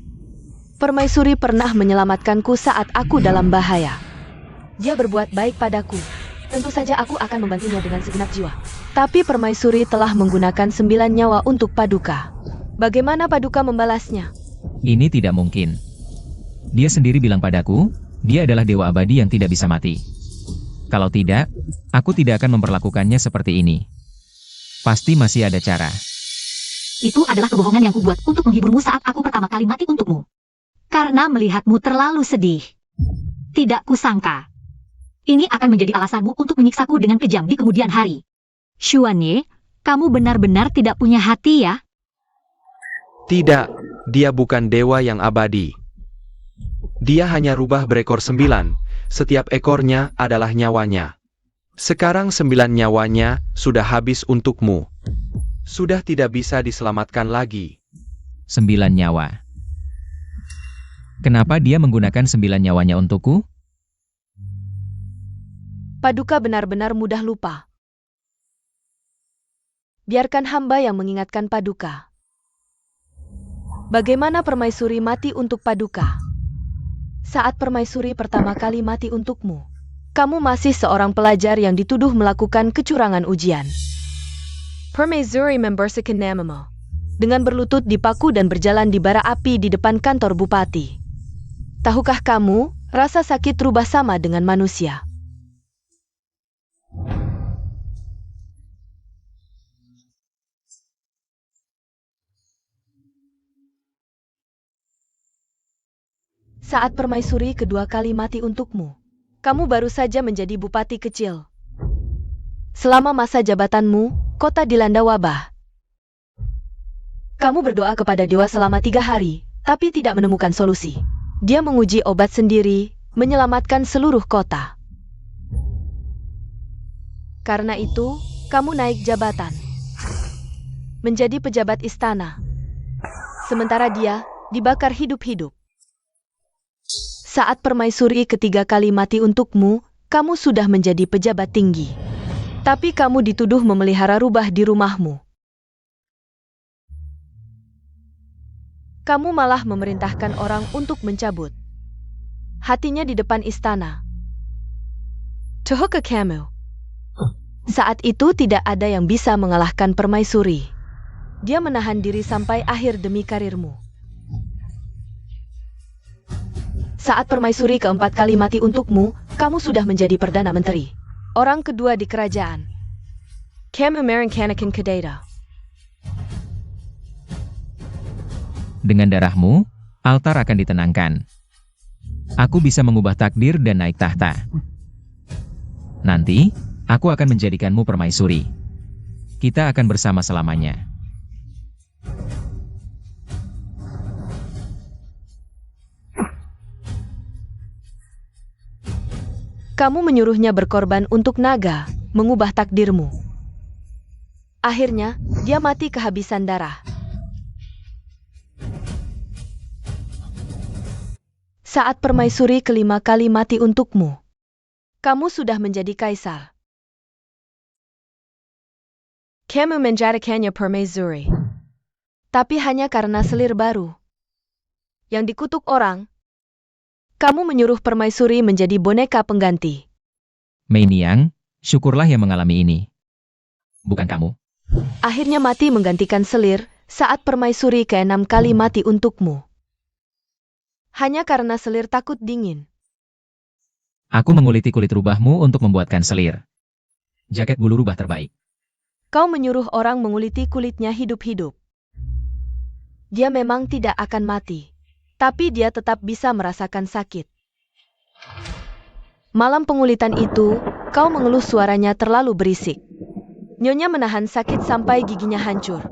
Permaisuri pernah menyelamatkanku saat aku dalam bahaya. Dia berbuat baik padaku. Tentu saja aku akan membantunya dengan segenap jiwa. Tapi permaisuri telah menggunakan 9 nyawa untuk Paduka. Bagaimana Paduka membalasnya? Ini tidak mungkin. Dia sendiri bilang padaku, dia adalah dewa abadi yang tidak bisa mati. Kalau tidak, aku tidak akan memperlakukannya seperti ini. Pasti masih ada cara. Itu adalah kebohongan yang kubuat untuk menghiburmu saat aku pertama kali mati untukmu. Karena melihatmu terlalu sedih. Tidak kusangka. Ini akan menjadi alasanmu untuk menyiksaku dengan kejam di kemudian hari. Xuanye, kamu benar-benar tidak punya hati ya? Tidak, dia bukan dewa yang abadi. Dia hanya rubah berekor 9, setiap ekornya adalah nyawanya. Sekarang 9 nyawanya sudah habis untukmu. Sudah tidak bisa diselamatkan lagi. 9 nyawa. Kenapa dia menggunakan 9 nyawanya untukku? Paduka benar-benar mudah lupa. Biarkan hamba yang mengingatkan Paduka. Bagaimana permaisuri mati untuk Paduka? Saat permaisuri pertama kali mati untukmu, kamu masih seorang pelajar yang dituduh melakukan kecurangan ujian. Permaisuri membersihkan namamu dengan berlutut di paku dan berjalan di bara api di depan kantor bupati. Tahukah kamu, rasa sakit rubah sama dengan manusia. Saat permaisuri kedua kali mati untukmu, kamu baru saja menjadi bupati kecil. Selama masa jabatanmu, kota dilanda wabah. Kamu berdoa kepada dewa selama 3 hari, tapi tidak menemukan solusi. Dia menguji obat sendiri, menyelamatkan seluruh kota. Karena itu, kamu naik jabatan. Menjadi pejabat istana. Sementara dia dibakar hidup-hidup. Saat permaisuri ketiga kali mati untukmu, kamu sudah menjadi pejabat tinggi. Tapi kamu dituduh memelihara rubah di rumahmu. Kamu malah memerintahkan orang untuk mencabut hatinya di depan istana. Tohoka kamu. Saat itu tidak ada yang bisa mengalahkan permaisuri. Dia menahan diri sampai akhir demi karirmu. Saat permaisuri keempat kali mati untukmu, kamu sudah menjadi Perdana Menteri. Orang kedua di kerajaan. Kamu Kanakin Kadeda. Dengan darahmu, altar akan ditenangkan. Aku bisa mengubah takdir dan naik tahta. Nanti, aku akan menjadikanmu permaisuri. Kita akan bersama selamanya. Kamu menyuruhnya berkorban untuk naga, mengubah takdirmu. Akhirnya, dia mati kehabisan darah. Saat permaisuri kelima kali mati untukmu, kamu sudah menjadi kaisar. Kamu menjadikannya permaisuri. Tapi hanya karena selir baru yang dikutuk orang, kamu menyuruh permaisuri menjadi boneka pengganti. Mei Niang, syukurlah yang mengalami ini. Bukan kamu. Akhirnya mati menggantikan selir saat permaisuri ke-6 kali mati untukmu. Hanya karena selir takut dingin. Aku menguliti kulit rubahmu untuk membuatkan selir. Jaket bulu rubah terbaik. Kau menyuruh orang menguliti kulitnya hidup-hidup. Dia memang tidak akan mati. Tapi dia tetap bisa merasakan sakit. Malam pengulitan itu, kau mengeluh suaranya terlalu berisik. Nyonya menahan sakit sampai giginya hancur,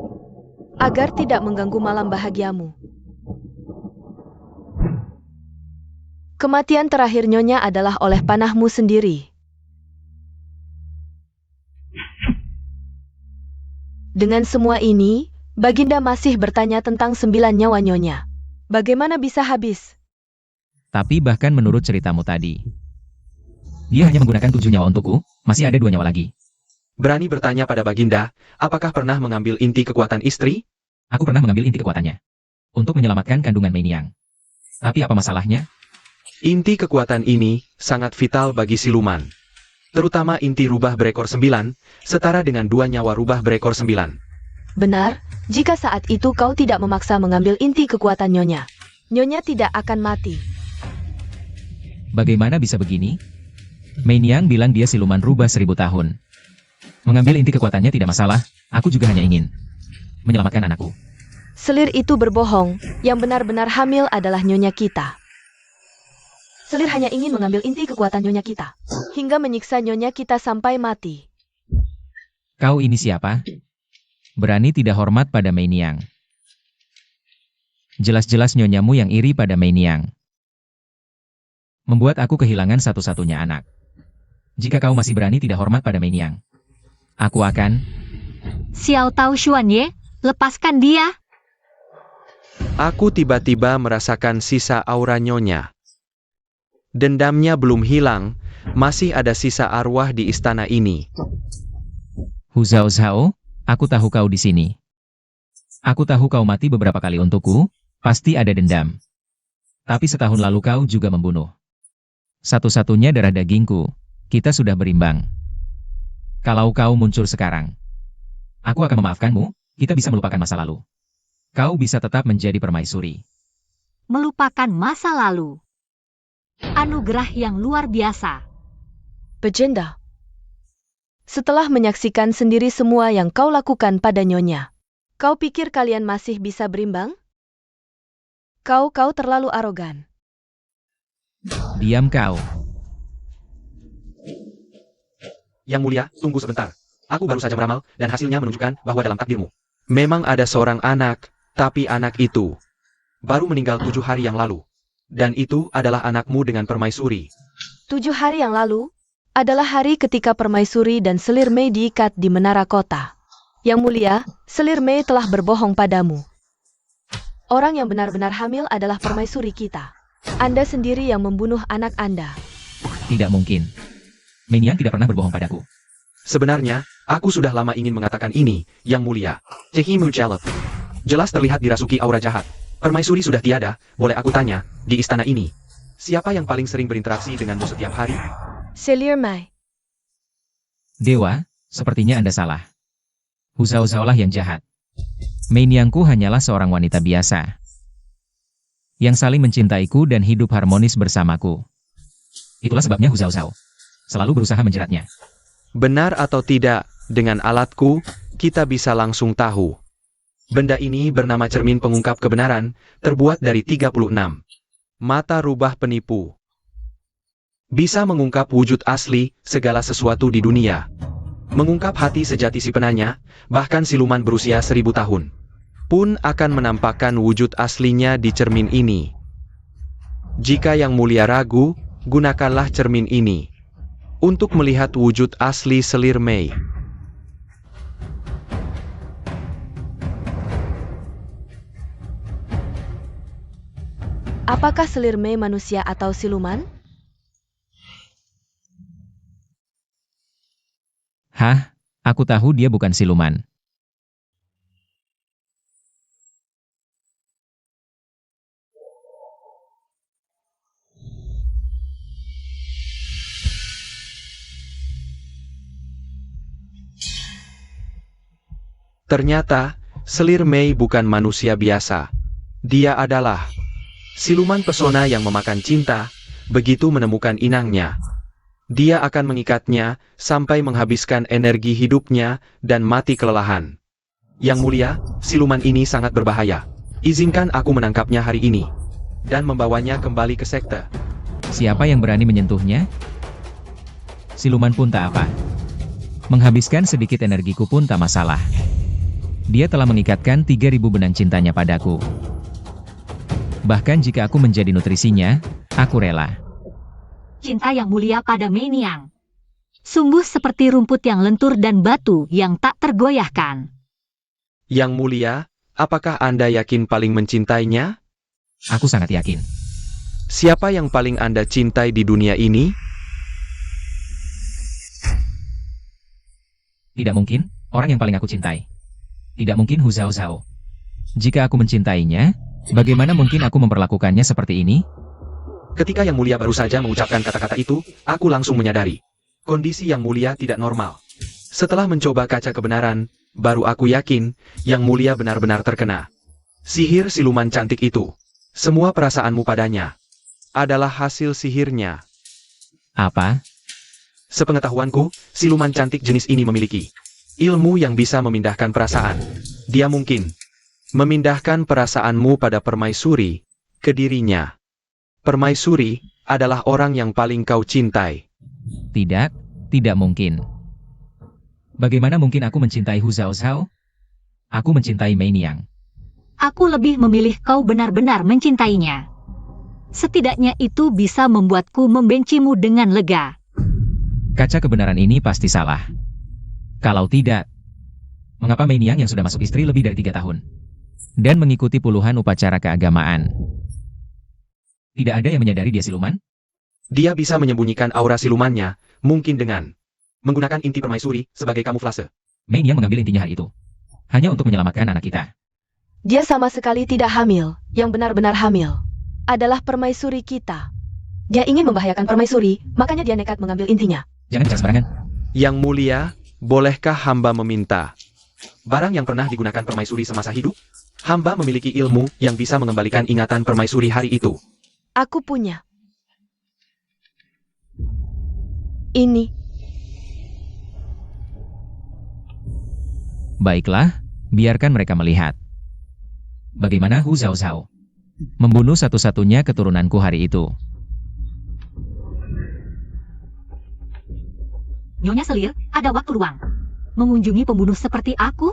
agar tidak mengganggu malam bahagiamu. Kematian terakhir Nyonya adalah oleh panahmu sendiri. Dengan semua ini, Baginda masih bertanya tentang 9 nyawa Nyonya. Bagaimana bisa habis? Tapi bahkan menurut ceritamu tadi, dia hanya menggunakan 7 nyawa untukku, masih ada 2 nyawa lagi. Berani bertanya pada Baginda, apakah pernah mengambil inti kekuatan istri? Aku pernah mengambil inti kekuatannya untuk menyelamatkan kandungan Mei Niang. Tapi apa masalahnya? Inti kekuatan ini sangat vital bagi siluman. Terutama inti rubah berekor 9, setara dengan 2 nyawa rubah berekor 9. Benar, jika saat itu kau tidak memaksa mengambil inti kekuatan Nyonya, Nyonya tidak akan mati. Bagaimana bisa begini? Mei Niang bilang dia siluman rubah 1000 tahun. Mengambil inti kekuatannya tidak masalah, aku juga hanya ingin menyelamatkan anakku. Selir itu berbohong, yang benar-benar hamil adalah Nyonya kita. Selir hanya ingin mengambil inti kekuatan Nyonya kita, hingga menyiksa Nyonya kita sampai mati. Kau ini siapa? Berani tidak hormat pada Mei Niang. Jelas-jelas nyonyamu yang iri pada Mei Niang. Membuat aku kehilangan satu-satunya anak. Jika kau masih berani tidak hormat pada Mei Niang, aku akan... Xiao Tao Xuanye, lepaskan dia. Aku tiba-tiba merasakan sisa aura Nyonya. Dendamnya belum hilang, masih ada sisa arwah di istana ini. Hu Zhao Zhao, aku tahu kau di sini. Aku tahu kau mati beberapa kali untukku, pasti ada dendam. Tapi setahun lalu kau juga membunuh. Satu-satunya darah dagingku, kita sudah berimbang. Kalau kau muncul sekarang, aku akan memaafkanmu, kita bisa melupakan masa lalu. Kau bisa tetap menjadi permaisuri. Melupakan masa lalu. Anugerah yang luar biasa. Baginda. Setelah menyaksikan sendiri semua yang kau lakukan pada Nyonya, kau pikir kalian masih bisa berimbang? Kau terlalu arogan. Diam kau. Yang mulia, tunggu sebentar. Aku baru saja meramal, dan hasilnya menunjukkan bahwa dalam takdirmu. Memang ada seorang anak, tapi anak itu baru meninggal 7 hari yang lalu. Dan itu adalah anakmu dengan permaisuri. 7 hari yang lalu adalah hari ketika permaisuri dan selir Mei diikat di menara kota. Yang mulia, selir Mei telah berbohong padamu. Orang yang benar-benar hamil adalah permaisuri kita. Anda sendiri yang membunuh anak Anda. Tidak mungkin. Meiniang tidak pernah berbohong padaku. Sebenarnya, aku sudah lama ingin mengatakan ini, Yang Mulia. Cehimu Jalep. Jelas terlihat dirasuki aura jahat. Permaisuri sudah tiada, boleh aku tanya, di istana ini, siapa yang paling sering berinteraksi denganmu setiap hari? Selir Mai. Dewa, sepertinya Anda salah. Hu Zhao Zhao lah yang jahat. Meiniangku hanyalah seorang wanita biasa. Yang saling mencintaiku dan hidup harmonis bersamaku. Itulah sebabnya Hu Zhao Zhao selalu berusaha menjeratnya. Benar atau tidak, dengan alatku, kita bisa langsung tahu. Benda ini bernama cermin pengungkap kebenaran, terbuat dari 36 mata rubah penipu. Bisa mengungkap wujud asli, segala sesuatu di dunia. Mengungkap hati sejati si penanya, bahkan siluman berusia 1000 tahun. Pun akan menampakkan wujud aslinya di cermin ini. Jika Yang Mulia ragu, gunakanlah cermin ini untuk melihat wujud asli Selir Mei. Apakah Selir Mei manusia atau siluman? Hah? Aku tahu dia bukan siluman. Ternyata, Selir Mei bukan manusia biasa. Dia adalah siluman pesona yang memakan cinta. Begitu menemukan inangnya, dia akan mengikatnya sampai menghabiskan energi hidupnya dan mati kelelahan. Yang Mulia, siluman ini sangat berbahaya. Izinkan aku menangkapnya hari ini dan membawanya kembali ke sekte. Siapa yang berani menyentuhnya? Siluman pun tak apa. Menghabiskan sedikit energiku pun tak masalah. Dia telah mengikatkan 3000 benang cintanya padaku. Bahkan jika aku menjadi nutrisinya, aku rela. Cinta Yang Mulia pada Meiniang. Sungguh seperti rumput yang lentur dan batu yang tak tergoyahkan. Yang Mulia, apakah Anda yakin paling mencintainya? Aku sangat yakin. Siapa yang paling Anda cintai di dunia ini? Tidak mungkin, orang yang paling aku cintai. Tidak mungkin Hu Zhao Zhao. Jika aku mencintainya, bagaimana mungkin aku memperlakukannya seperti ini? Ketika Yang Mulia baru saja mengucapkan kata-kata itu, aku langsung menyadari. Kondisi Yang Mulia tidak normal. Setelah mencoba kaca kebenaran, baru aku yakin, Yang Mulia benar-benar terkena sihir siluman cantik itu. Semua perasaanmu padanya Adalah hasil sihirnya. Apa? Sepengetahuanku, siluman cantik jenis ini memiliki ilmu yang bisa memindahkan perasaan. Dia mungkin Memindahkan perasaanmu pada permaisuri, ke dirinya. Permaisuri adalah orang yang paling kau cintai. Tidak, tidak mungkin. Bagaimana mungkin aku mencintai Hu Zhao Zhao? Aku mencintai Meiniang. Aku lebih memilih kau benar-benar mencintainya. Setidaknya itu bisa membuatku membencimu dengan lega. Kaca kebenaran ini pasti salah. Kalau tidak, mengapa Meiniang yang sudah masuk istri lebih dari 3 tahun dan mengikuti puluhan upacara keagamaan? Tidak ada yang menyadari dia siluman? dia bisa menyembunyikan aura silumannya, mungkin dengan menggunakan inti permaisuri sebagai kamuflase. Meiniang mengambil intinya hari itu hanya untuk menyelamatkan anak kita. Dia sama sekali tidak hamil. Yang benar-benar hamil adalah permaisuri kita. Dia ingin membahayakan permaisuri, makanya dia nekat mengambil intinya. Jangan bicara sembarangan. Yang Mulia, bolehkah hamba meminta? Barang yang pernah digunakan permaisuri semasa hidup, hamba memiliki ilmu yang bisa mengembalikan ingatan permaisuri hari itu. Aku punya. Ini. Baiklah, biarkan mereka melihat. Bagaimana Hu Zhao Zhao membunuh satu-satunya keturunanku hari itu. Nyonya Selir, ada waktu luang. Mengunjungi pembunuh seperti aku?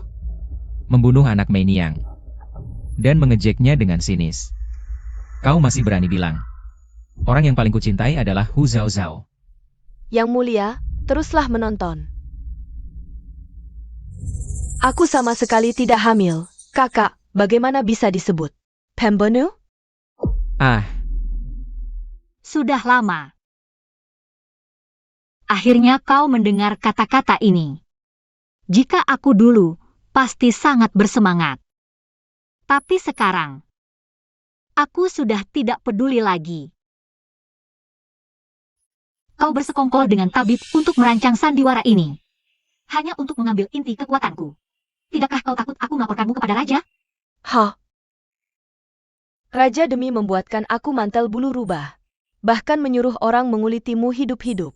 Membunuh anak Meiniang dan mengejeknya dengan sinis. Kau masih berani bilang orang yang paling kucintai adalah Hu Zhao Zhao. Yang Mulia, teruslah menonton. Aku sama sekali tidak hamil. Kakak, bagaimana bisa disebut? Pembunuh? Ah, Sudah lama. Akhirnya kau mendengar kata-kata ini. Jika aku dulu, pasti sangat bersemangat. Tapi sekarang, aku sudah tidak peduli lagi. Kau bersekongkol dengan tabib untuk merancang sandiwara ini. Hanya untuk mengambil inti kekuatanku. Tidakkah kau takut aku melaporkanmu kepada raja? Hah? Raja demi membuatkan aku mantel bulu rubah. Bahkan menyuruh orang mengulitimu hidup-hidup.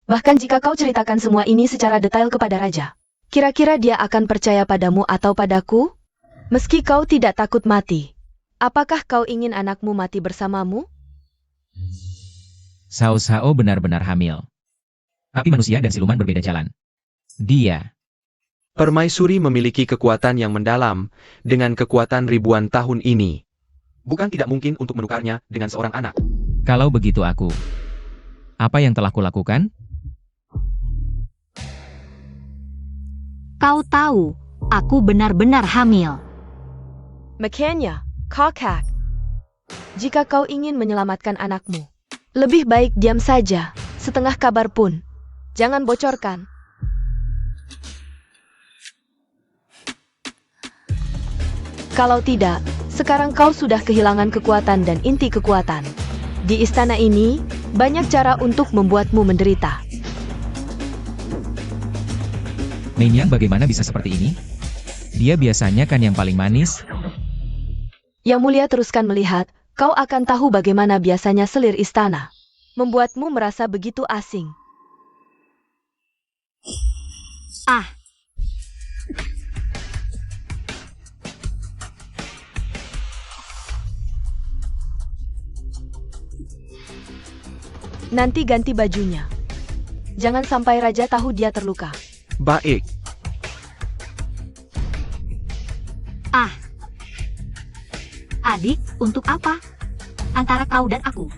Bahkan jika kau ceritakan semua ini secara detail kepada raja, kira-kira dia akan percaya padamu atau padaku? Meski kau tidak takut mati, apakah kau ingin anakmu mati bersamamu? Cao Cao benar-benar hamil. Tapi manusia dan siluman berbeda jalan. Dia, Permaisuri memiliki kekuatan yang mendalam, dengan kekuatan ribuan tahun ini. Bukan tidak mungkin untuk menukarnya dengan seorang anak. kalau begitu aku. Apa yang telah kulakukan? Kau tahu, aku benar-benar hamil. Makanya, kakak, jika kau ingin menyelamatkan anakmu, lebih baik diam saja, setengah kabar pun. Jangan bocorkan. Kalau tidak, sekarang kau sudah kehilangan kekuatan dan inti kekuatan. Di istana ini, banyak cara untuk membuatmu menderita. Menyang bagaimana bisa seperti ini? Dia biasanya kan yang paling manis. Yang mulia teruskan melihat, kau akan tahu bagaimana biasanya selir istana. Membuatmu merasa begitu asing. Ah, Nanti ganti bajunya. Jangan sampai raja tahu dia terluka. Baik, ah. Adik, untuk apa? Antara kau dan aku.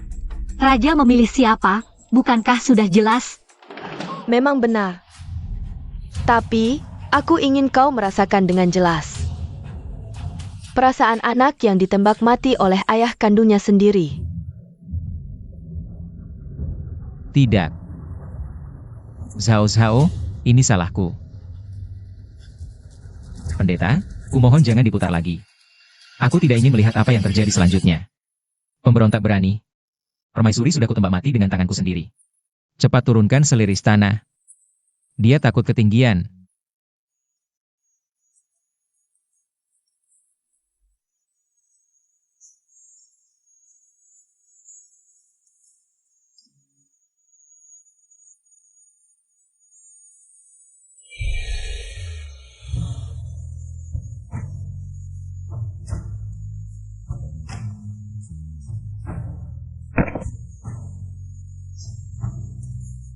Raja memilih siapa, bukankah sudah jelas? Memang benar. Tapi, aku ingin kau merasakan dengan jelas. Perasaan anak yang ditembak mati oleh ayah kandungnya sendiri. Tidak. Cao Cao, ini salahku. Pendeta, kumohon jangan diputar lagi. Aku tidak ingin melihat apa yang terjadi selanjutnya. Pemberontak berani. Permaisuri sudah kutembak mati dengan tanganku sendiri. Cepat turunkan selir istana. Dia takut ketinggian.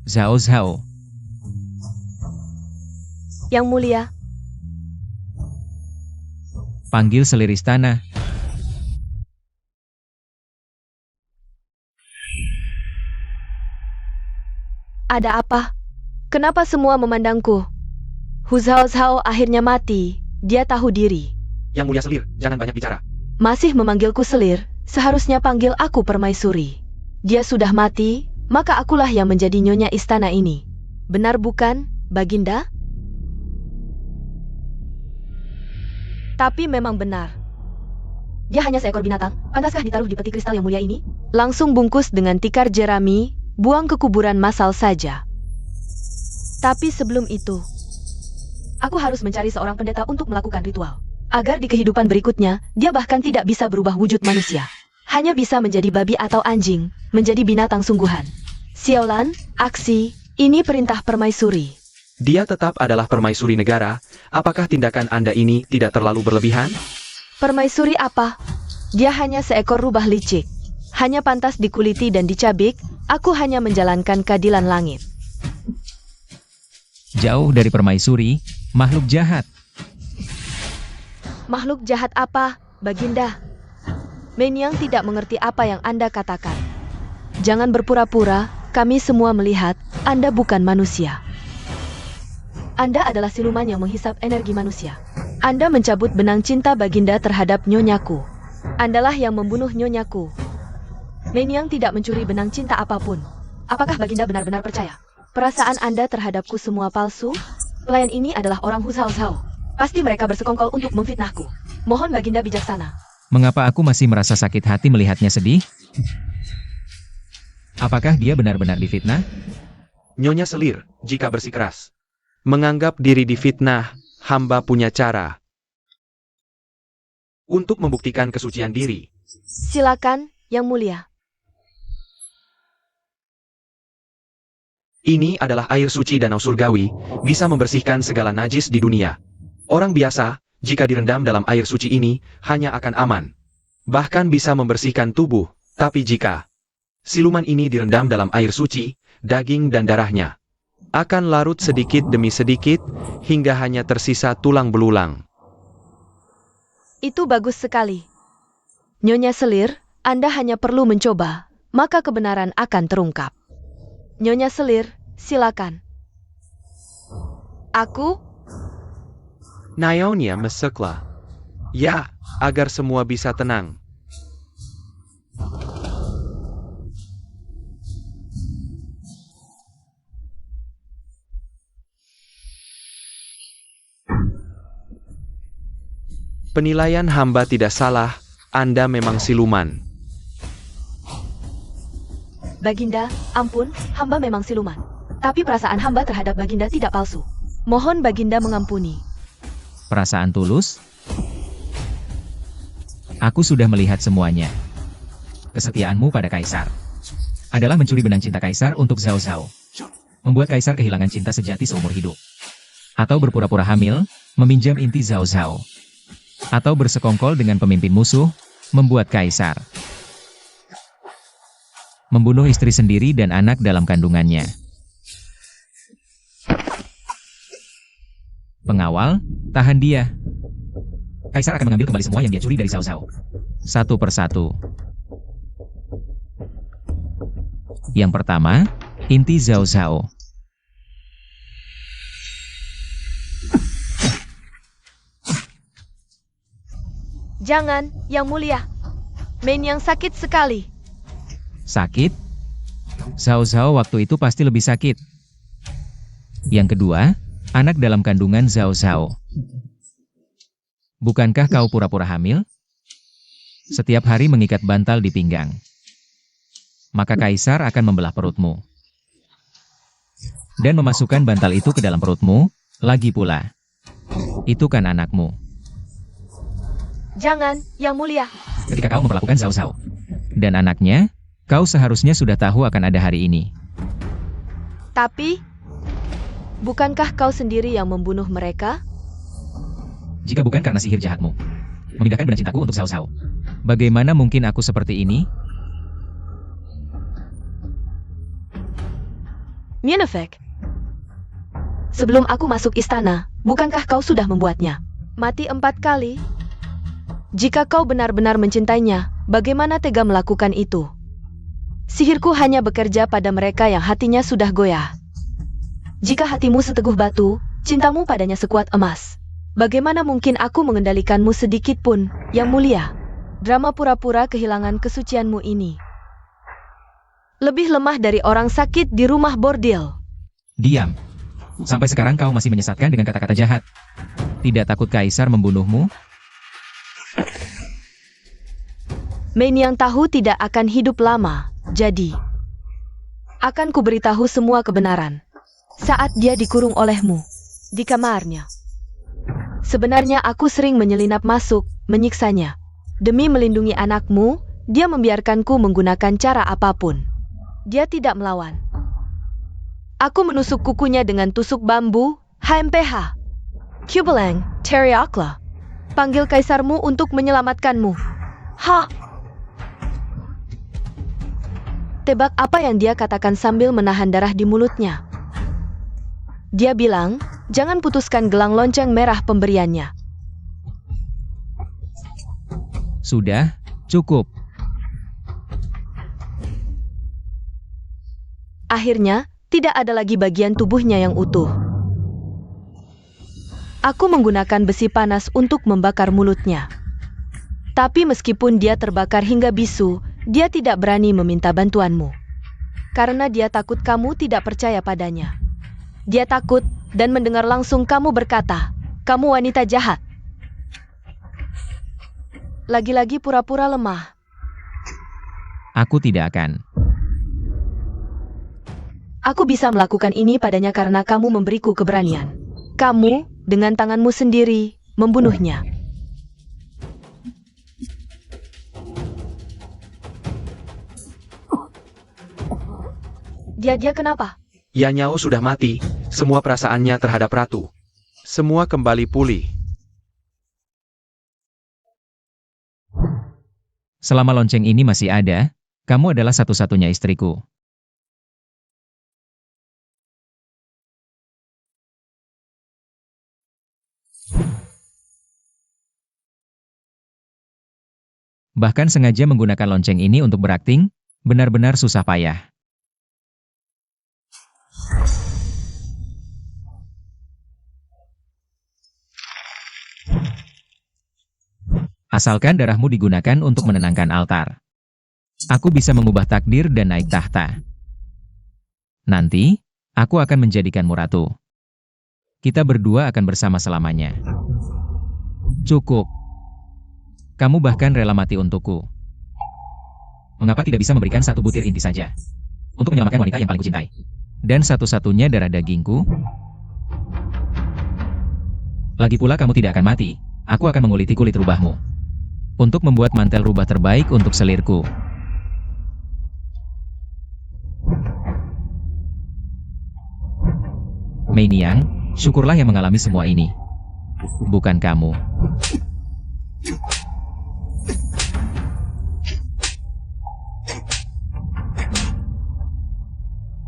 Cao Cao, Yang mulia, panggil selir istana. ada apa? Kenapa semua memandangku? Hu Zhao Zhao akhirnya mati. Dia tahu diri. Yang Mulia Selir, jangan banyak bicara. Masih memanggilku selir, seharusnya panggil aku permaisuri. Dia sudah mati, maka akulah yang menjadi nyonya istana ini. Benar bukan, Baginda? Tapi memang benar. Dia hanya seekor binatang, pantaskah ditaruh di peti kristal yang mulia ini? Langsung bungkus dengan tikar jerami, buang ke kuburan massal saja. Tapi sebelum itu, aku harus mencari seorang pendeta untuk melakukan ritual. Agar di kehidupan berikutnya, dia bahkan tidak bisa berubah wujud manusia. Hanya bisa menjadi babi atau anjing, menjadi binatang sungguhan. Xiaolan, aksi, ini perintah permaisuri. Dia tetap adalah permaisuri negara, apakah tindakan Anda ini tidak terlalu berlebihan? Permaisuri apa? Dia hanya seekor rubah licik. Hanya pantas dikuliti dan dicabik, aku hanya menjalankan keadilan langit. Jauh dari permaisuri, makhluk jahat. Makhluk jahat apa, Baginda? Menyang tidak mengerti apa yang Anda katakan. Jangan berpura-pura, kami semua melihat, Anda bukan manusia. Anda adalah siluman yang menghisap energi manusia. Anda mencabut benang cinta Baginda terhadap nyonyaku. Andalah yang membunuh nyonyaku. Menyang tidak mencuri benang cinta apapun. Apakah Baginda benar-benar percaya? Perasaan Anda terhadapku semua palsu? Pelayan ini adalah orang Huzhao. Pasti mereka bersekongkol untuk memfitnahku. Mohon Baginda bijaksana. Mengapa aku masih merasa sakit hati melihatnya sedih? Apakah dia benar-benar difitnah? Nyonya Selir, jika bersikeras menganggap diri difitnah, hamba punya cara untuk membuktikan kesucian diri. Silakan, Yang Mulia. Ini adalah air suci danau surgawi, bisa membersihkan segala najis di dunia. Orang biasa, jika direndam dalam air suci ini, hanya akan aman. Bahkan bisa membersihkan tubuh, tapi jika siluman ini direndam dalam air suci, daging dan darahnya akan larut sedikit demi sedikit, hingga hanya tersisa tulang belulang. Itu bagus sekali. Nyonya Selir, Anda hanya perlu mencoba, maka kebenaran akan terungkap. Nyonya Selir, silakan. Aku? Nyonya Mesekla. Ya, agar semua bisa tenang. Penilaian hamba tidak salah, Anda memang siluman. Baginda, ampun, hamba memang siluman. Tapi perasaan hamba terhadap Baginda tidak palsu. Mohon Baginda mengampuni. Perasaan tulus? Aku sudah melihat semuanya. Kesetiaanmu pada Kaisar adalah mencuri benang cinta Kaisar untuk Zhao Zhao. Membuat Kaisar kehilangan cinta sejati seumur hidup. Atau berpura-pura hamil, meminjam inti Zhao Zhao. Atau bersekongkol dengan pemimpin musuh, membuat Kaisar membunuh istri sendiri dan anak dalam kandungannya. Pengawal, tahan dia. Kaisar akan mengambil kembali semua yang dia curi dari Zhao Zhao. Satu persatu. Yang pertama, inti Zhao Zhao. Jangan, Yang Mulia. Menyang sakit sekali. Sakit? Zhao Zhao waktu itu pasti lebih sakit. Yang kedua, anak dalam kandungan Zhao Zhao. Bukankah kau pura-pura hamil? Setiap hari mengikat bantal di pinggang. Maka Kaisar akan membelah perutmu. Dan memasukkan bantal itu ke dalam perutmu, lagi pula. Itu kan anakmu. Jangan, Yang Mulia. Ketika kau memperlakukan Zhao Zhao dan anaknya, kau seharusnya sudah tahu akan ada hari ini. Tapi, bukankah kau sendiri yang membunuh mereka? Jika bukan karena sihir jahatmu, memindahkan benang cintaku untuk Zhao Zhao, bagaimana mungkin aku seperti ini? Mianefek. Sebelum aku masuk istana, bukankah kau sudah membuatnya mati 4 kali? Jika kau benar-benar mencintainya, bagaimana tega melakukan itu? Sihirku hanya bekerja pada mereka yang hatinya sudah goyah. Jika hatimu seteguh batu, cintamu padanya sekuat emas. Bagaimana mungkin aku mengendalikanmu sedikit pun, Yang Mulia? Drama pura-pura kehilangan kesucianmu ini lebih lemah dari orang sakit di rumah bordil. Diam. Sampai sekarang kau masih menyesatkan dengan kata-kata jahat. Tidak takut Kaisar membunuhmu? Menyang tahu tidak akan hidup lama, jadi akan kuberitahu semua kebenaran. Saat dia dikurung olehmu di kamarnya, sebenarnya aku sering menyelinap masuk, menyiksanya. Demi melindungi anakmu, dia membiarkanku menggunakan cara apapun. Dia tidak melawan. Aku menusuk kukunya dengan tusuk bambu, HMPH. Kubelang, Teriakla. Panggil kaisarmu untuk menyelamatkanmu. Ha! Tebak apa yang dia katakan sambil menahan darah di mulutnya. Dia bilang, jangan putuskan gelang lonceng merah pemberiannya. Sudah, cukup. Akhirnya, tidak ada lagi bagian tubuhnya yang utuh. Aku menggunakan besi panas untuk membakar mulutnya. Tapi meskipun dia terbakar hingga bisu, dia tidak berani meminta bantuanmu. Karena dia takut kamu tidak percaya padanya. Dia takut dan mendengar langsung kamu berkata, "Kamu wanita jahat." Lagi-lagi pura-pura lemah. Aku tidak akan. Aku bisa melakukan ini padanya karena kamu memberiku keberanian. Kamu, dengan tanganmu sendiri, membunuhnya. Dia kenapa? Yanyao sudah mati, semua perasaannya terhadap ratu. Semua kembali pulih. Selama lonceng ini masih ada, kamu adalah satu-satunya istriku. Bahkan sengaja menggunakan lonceng ini untuk berakting, benar-benar susah payah. Asalkan darahmu digunakan untuk menenangkan altar. Aku bisa mengubah takdir dan naik tahta. Nanti, aku akan menjadikanmu ratu. Kita berdua akan bersama selamanya. Cukup. Kamu bahkan rela mati untukku. Mengapa tidak bisa memberikan satu butir inti saja? Untuk menyelamatkan wanita yang paling kucintai. Dan satu-satunya darah dagingku. Lagi pula kamu tidak akan mati. Aku akan menguliti kulit rubahmu. Untuk membuat mantel rubah terbaik untuk selirku. Mei Niang, syukurlah yang mengalami semua ini. Bukan kamu.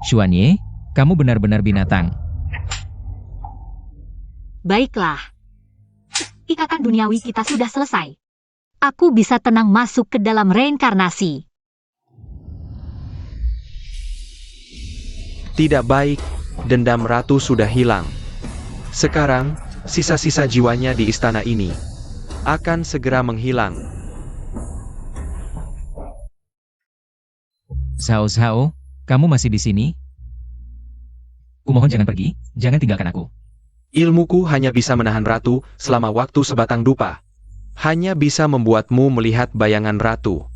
Xuanye, kamu benar-benar binatang. Baiklah. Ikatan duniawi kita sudah selesai. Aku bisa tenang masuk ke dalam reinkarnasi. Tidak baik, dendam ratu sudah hilang. Sekarang, sisa-sisa jiwanya di istana ini akan segera menghilang. Zhao Zhao, kamu masih di sini? Kumohon jangan pergi, jangan tinggalkan aku. Ilmuku hanya bisa menahan ratu selama waktu sebatang dupa. Hanya bisa membuatmu melihat bayangan ratu.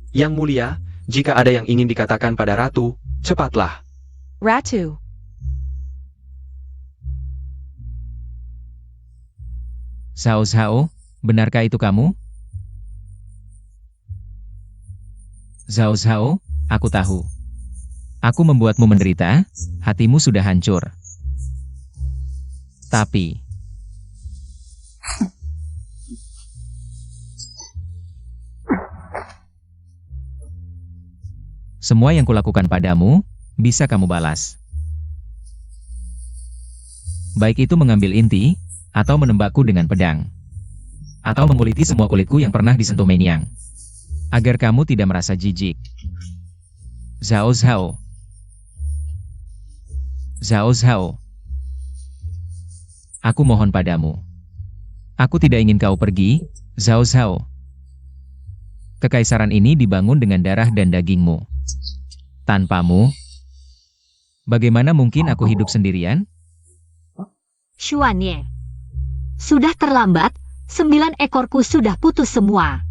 Yang mulia, jika ada yang ingin dikatakan pada ratu, cepatlah. Ratu. Zhao Zhao, benarkah itu kamu? Zhao Zhao, aku tahu. Aku membuatmu menderita, hatimu sudah hancur. Tapi... semua yang kulakukan padamu, bisa kamu balas. Baik itu mengambil inti, atau menembakku dengan pedang. Atau menguliti semua kulitku yang pernah disentuh Mei Niang. Agar kamu tidak merasa jijik. Zhao Zhao. Zhao Zhao. Aku mohon padamu. Aku tidak ingin kau pergi, Zhao Zhao. Kekaisaran ini dibangun dengan darah dan dagingmu. Tanpamu, bagaimana mungkin aku hidup sendirian? Xuanye. Sudah terlambat, 9 ekorku sudah putus semua.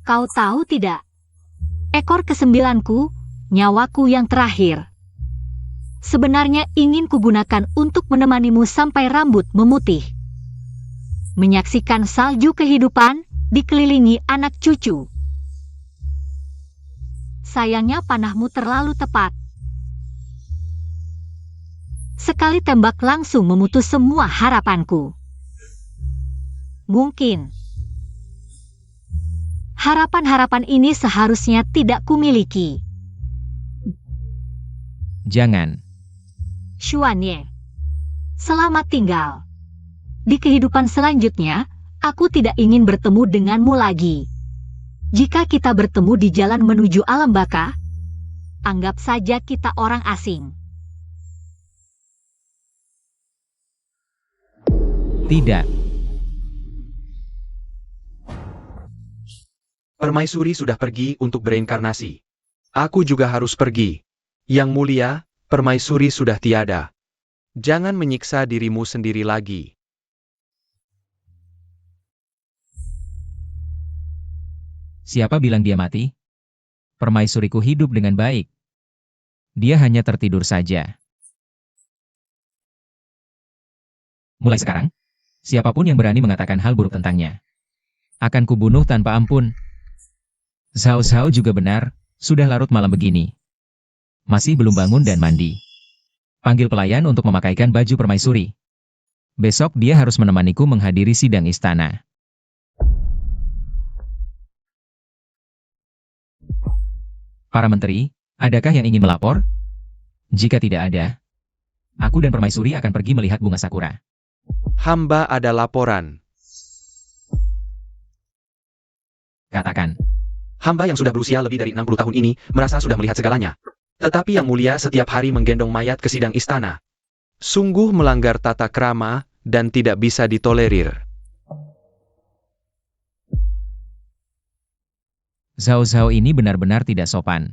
Kau tahu tidak? Ekor ke-9ku, nyawaku yang terakhir. Sebenarnya ingin kugunakan untuk menemanimu sampai rambut memutih. Menyaksikan salju kehidupan, dikelilingi anak cucu. Sayangnya panahmu terlalu tepat. Sekali tembak langsung memutus semua harapanku. Mungkin. Harapan-harapan ini seharusnya tidak kumiliki. Jangan. Xuanye. Selamat tinggal. Di kehidupan selanjutnya, aku tidak ingin bertemu denganmu lagi. Jika kita bertemu di jalan menuju alam baka, anggap saja kita orang asing. Tidak. Permaisuri sudah pergi untuk bereinkarnasi. Aku juga harus pergi. Yang mulia, Permaisuri sudah tiada. Jangan menyiksa dirimu sendiri lagi. Siapa bilang dia mati? Permaisuriku hidup dengan baik. Dia hanya tertidur saja. Mulai sekarang, siapapun yang berani mengatakan hal buruk tentangnya, akan kubunuh tanpa ampun. Zhao Zhao juga benar, sudah larut malam begini. Masih belum bangun dan mandi. Panggil pelayan untuk memakaikan baju permaisuri. Besok dia harus menemaniku menghadiri sidang istana. Para menteri, adakah yang ingin melapor? Jika tidak ada, aku dan permaisuri akan pergi melihat bunga sakura. Hamba ada laporan. Katakan. Hamba yang sudah berusia lebih dari 60 tahun ini, merasa sudah melihat segalanya. Tetapi yang mulia setiap hari menggendong mayat ke sidang istana. Sungguh melanggar tata krama dan tidak bisa ditolerir. Zhao Zhao ini benar-benar tidak sopan.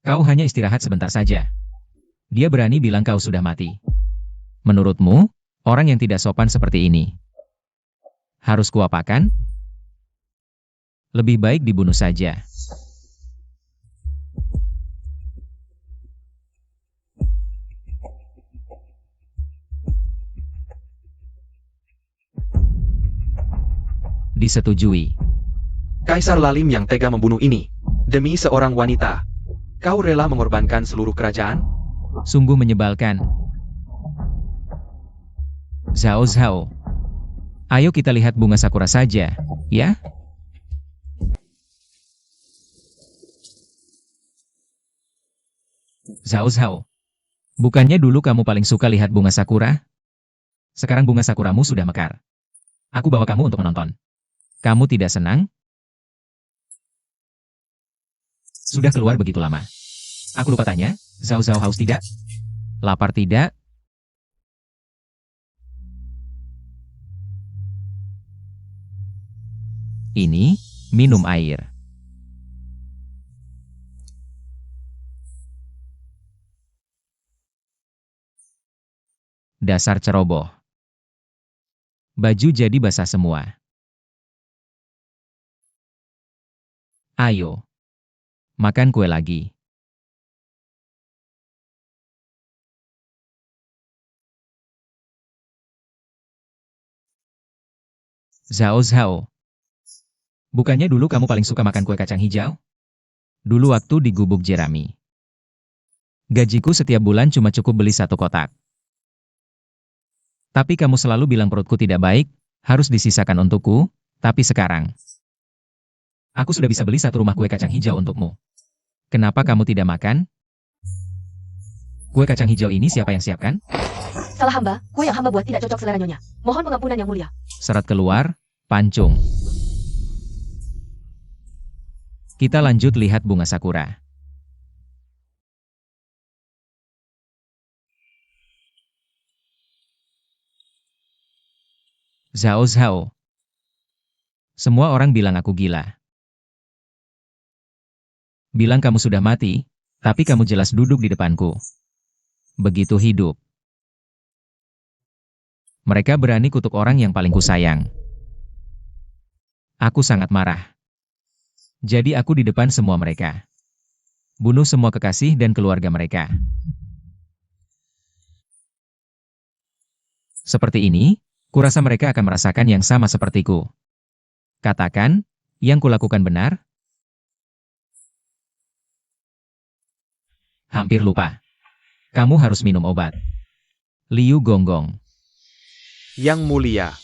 Kau hanya istirahat sebentar saja. Dia berani bilang kau sudah mati. Menurutmu, orang yang tidak sopan seperti ini harus kuapakan? Lebih baik dibunuh saja. Disetujui. Kaisar Lalim yang tega membunuh ini. Demi seorang wanita. Kau rela mengorbankan seluruh kerajaan? Sungguh menyebalkan. Zhao Zhao. Ayo kita lihat bunga sakura saja, ya? Zhao Zhao. Bukannya dulu kamu paling suka lihat bunga sakura? Sekarang bunga sakuramu sudah mekar. Aku bawa kamu untuk menonton. Kamu tidak senang? Sudah keluar begitu lama. Aku lupa tanya, Zhao Zhao haus tidak? Lapar tidak? Ini, minum air. Dasar ceroboh. Baju jadi basah semua. Ayo. Makan kue lagi. Zhao Zhao. Bukannya dulu kamu paling suka makan kue kacang hijau? Dulu waktu di gubuk jerami. Gajiku setiap bulan cuma cukup beli 1 kotak. Tapi kamu selalu bilang perutku tidak baik, harus disisakan untukku, tapi sekarang aku sudah bisa beli 1 rumah kue kacang hijau untukmu. Kenapa kamu tidak makan? Kue kacang hijau ini siapa yang siapkan? Salah hamba, kue yang hamba buat tidak cocok selera nyonya. Mohon pengampunan yang mulia. Serat keluar, pancung. Kita lanjut lihat bunga sakura. Zhao Zhao. Semua orang bilang aku gila. Bilang kamu sudah mati, tapi kamu jelas duduk di depanku. Begitu hidup. Mereka berani kutuk orang yang paling kusayang. Aku sangat marah. Jadi aku di depan semua mereka. Bunuh semua kekasih dan keluarga mereka. Seperti ini, kurasa mereka akan merasakan yang sama sepertiku. Katakan, yang kulakukan benar? Hampir lupa. Kamu harus minum obat. Liu Gonggong. Yang mulia.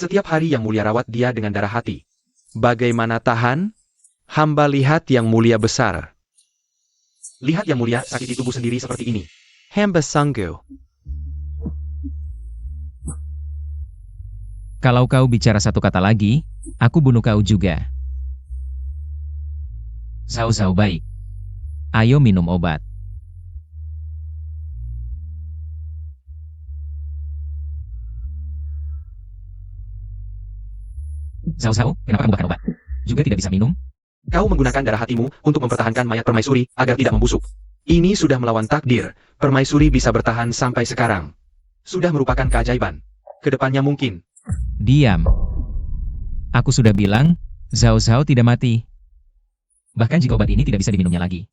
Setiap hari yang mulia rawat dia dengan darah hati. Bagaimana tahan? Hamba lihat yang mulia besar. Lihat yang mulia sakiti tubuh sendiri seperti ini. Hamba sanggup. Kalau kau bicara 1 kata lagi, aku bunuh kau juga. Zhao Zhao baik. Ayo minum obat. Zhao Zhao, kenapa kamu bahkan obat? Juga tidak bisa minum? Kau menggunakan darah hatimu untuk mempertahankan mayat permaisuri agar tidak membusuk. Ini sudah melawan takdir, permaisuri bisa bertahan sampai sekarang. Sudah merupakan keajaiban. Kedepannya mungkin. Diam. Aku sudah bilang, Zhao Zhao tidak mati. Bahkan jika obat ini tidak bisa diminumnya lagi.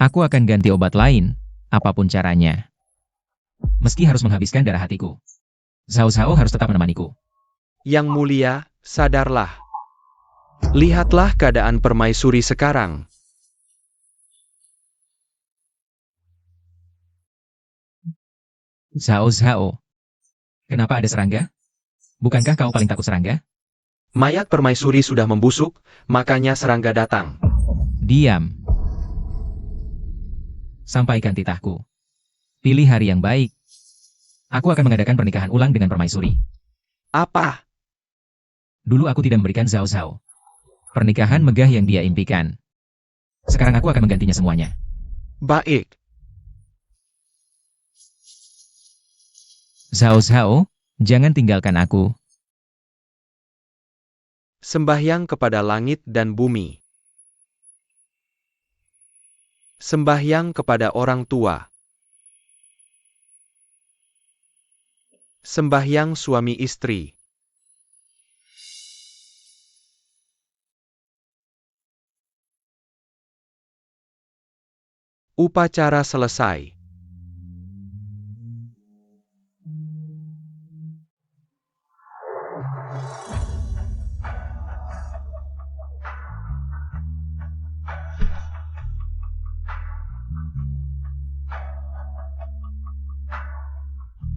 Aku akan ganti obat lain, apapun caranya. Meski harus menghabiskan darah hatiku. Zhao Zhao harus tetap menemaniku. Yang mulia, sadarlah. Lihatlah keadaan permaisuri sekarang. Zhao Zhao. Kenapa ada serangga? Bukankah kau paling takut serangga? Mayat permaisuri sudah membusuk, makanya serangga datang. Diam. Sampaikan titahku. Pilih hari yang baik. Aku akan mengadakan pernikahan ulang dengan permaisuri. Apa? Dulu aku tidak memberikan Zhao Zhao pernikahan megah yang dia impikan. Sekarang aku akan menggantinya semuanya. Baik. Zhao Zhao, jangan tinggalkan aku. Sembahyang kepada langit dan bumi. Sembahyang kepada orang tua. Sembahyang suami istri. Upacara selesai.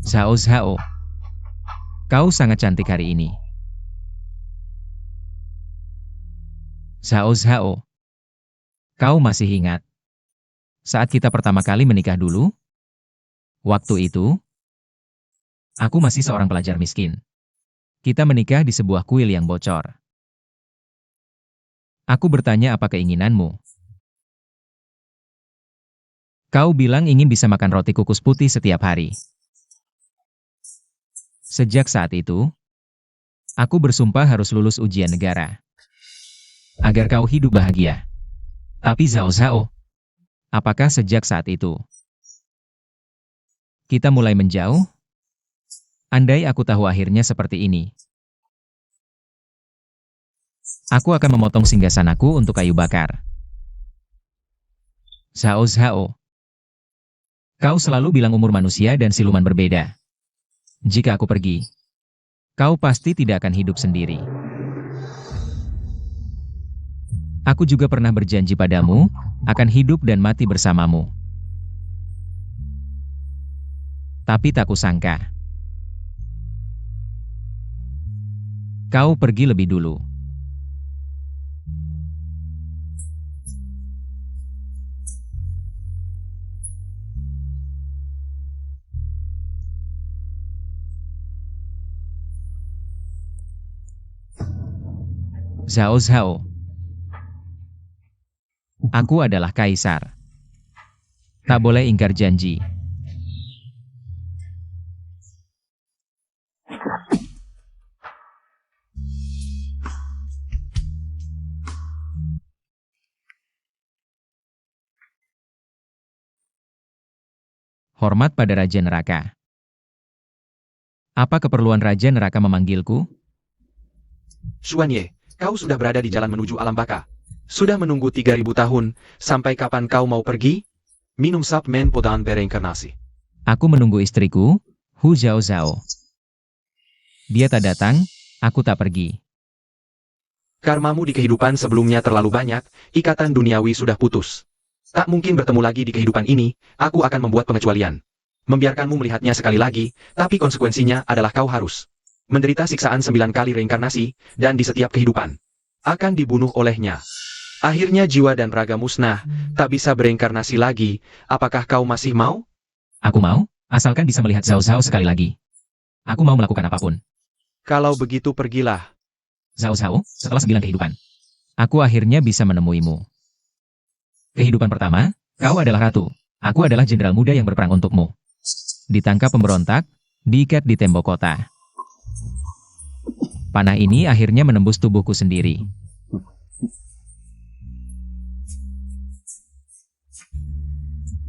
Zhao Zhao, kau sangat cantik hari ini. Zhao Zhao, kau masih ingat saat kita pertama kali menikah dulu? Waktu itu, aku masih seorang pelajar miskin. Kita menikah di sebuah kuil yang bocor. Aku bertanya apa keinginanmu. Kau bilang ingin bisa makan roti kukus putih setiap hari. Sejak saat itu, aku bersumpah harus lulus ujian negara. Agar kau hidup bahagia. Tapi Zhao Zhao, apakah sejak saat itu kita mulai menjauh? Andai aku tahu akhirnya seperti ini. Aku akan memotong singgasanaku untuk kayu bakar. Zhao Zhao, kau selalu bilang umur manusia dan siluman berbeda. Jika aku pergi, kau pasti tidak akan hidup sendiri. Aku juga pernah berjanji padamu, akan hidup dan mati bersamamu. Tapi tak kusangka, kau pergi lebih dulu. Zhao Zhao, aku adalah kaisar. Tak boleh ingkar janji. Hormat pada Raja Neraka. Apa keperluan Raja Neraka memanggilku? Xuanye, kau sudah berada di jalan menuju alam baka. Sudah menunggu 3000 tahun, sampai kapan kau mau pergi? Minum suplemen podan bereinkarnasi. Aku menunggu istriku, Hu Zhao Zhao. Dia tak datang, aku tak pergi. Karmamu di kehidupan sebelumnya terlalu banyak, ikatan duniawi sudah putus. Tak mungkin bertemu lagi di kehidupan ini, aku akan membuat pengecualian. Membiarkanmu melihatnya sekali lagi, tapi konsekuensinya adalah kau harus menderita siksaan 9 kali reinkarnasi, dan di setiap kehidupan akan dibunuh olehnya. Akhirnya jiwa dan raga musnah, tak bisa bereinkarnasi lagi. Apakah kau masih mau? Aku mau, asalkan bisa melihat Zhao Zhao sekali lagi. Aku mau melakukan apapun. Kalau begitu pergilah. Zhao Zhao, setelah 9 kehidupan, aku akhirnya bisa menemuimu. Kehidupan pertama, kau adalah ratu. Aku adalah jenderal muda yang berperang untukmu. Ditangkap pemberontak, diikat di tembok kota. Panah ini akhirnya menembus tubuhku sendiri.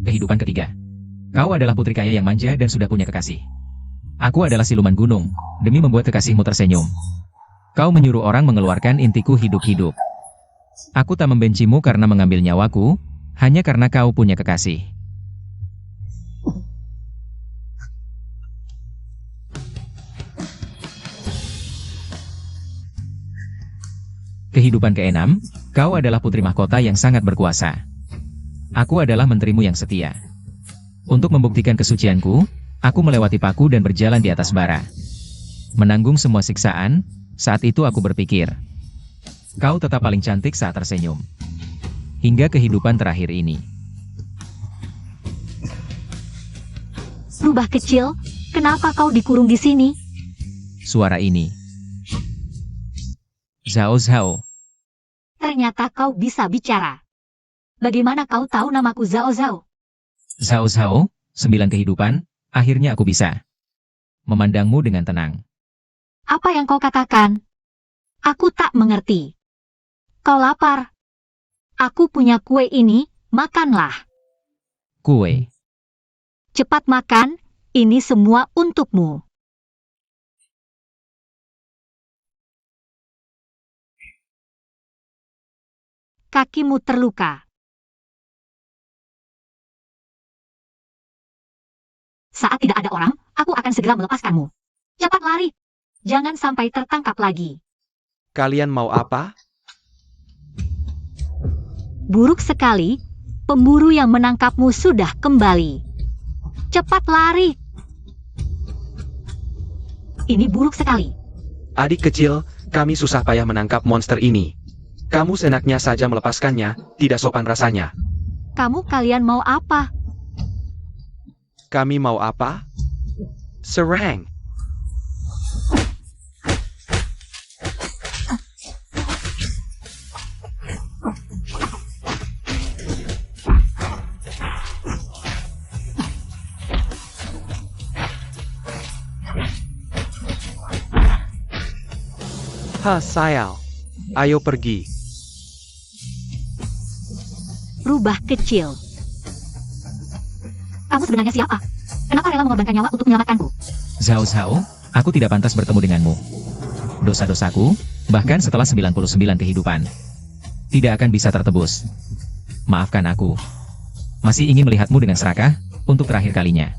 Kehidupan ketiga. Kau adalah putri kaya yang manja dan sudah punya kekasih. Aku adalah siluman gunung, demi membuat kekasihmu tersenyum. Kau menyuruh orang mengeluarkan intiku hidup-hidup. Aku tak membencimu karena mengambil nyawaku, hanya karena kau punya kekasih. Kehidupan keenam, kau adalah putri mahkota yang sangat berkuasa. Aku adalah menterimu yang setia. Untuk membuktikan kesucianku, aku melewati paku dan berjalan di atas bara. Menanggung semua siksaan, saat itu aku berpikir, kau tetap paling cantik saat tersenyum. Hingga kehidupan terakhir ini. Rubah kecil, kenapa kau dikurung di sini? Suara ini. Zhao Zhao. Ternyata kau bisa bicara. Bagaimana kau tahu namaku Zhao Zhao? Zhao Zhao, 9 kehidupan, akhirnya aku bisa memandangmu dengan tenang. Apa yang kau katakan? Aku tak mengerti. Kau lapar? Aku punya kue ini, makanlah. Kue. Cepat makan, ini semua untukmu. Kakimu terluka. Saat tidak ada orang, aku akan segera melepaskanmu. Cepat lari. Jangan sampai tertangkap lagi. Kalian mau apa? Buruk sekali, pemburu yang menangkapmu sudah kembali. Cepat lari. Ini buruk sekali. Adik kecil, kami susah payah menangkap monster ini. Kamu senaknya saja melepaskannya, tidak sopan rasanya. Kalian mau apa? Kami mau apa? Serang! Sayal. Ayo pergi. Rubah kecil. Kamu sebenarnya siapa? Kenapa rela mengorbankan nyawa untuk menyelamatkanku? Zhao Zhao, aku tidak pantas bertemu denganmu. Dosa-dosaku, bahkan setelah 99 kehidupan, tidak akan bisa tertebus. Maafkan aku. Masih ingin melihatmu dengan serakah, untuk terakhir kalinya.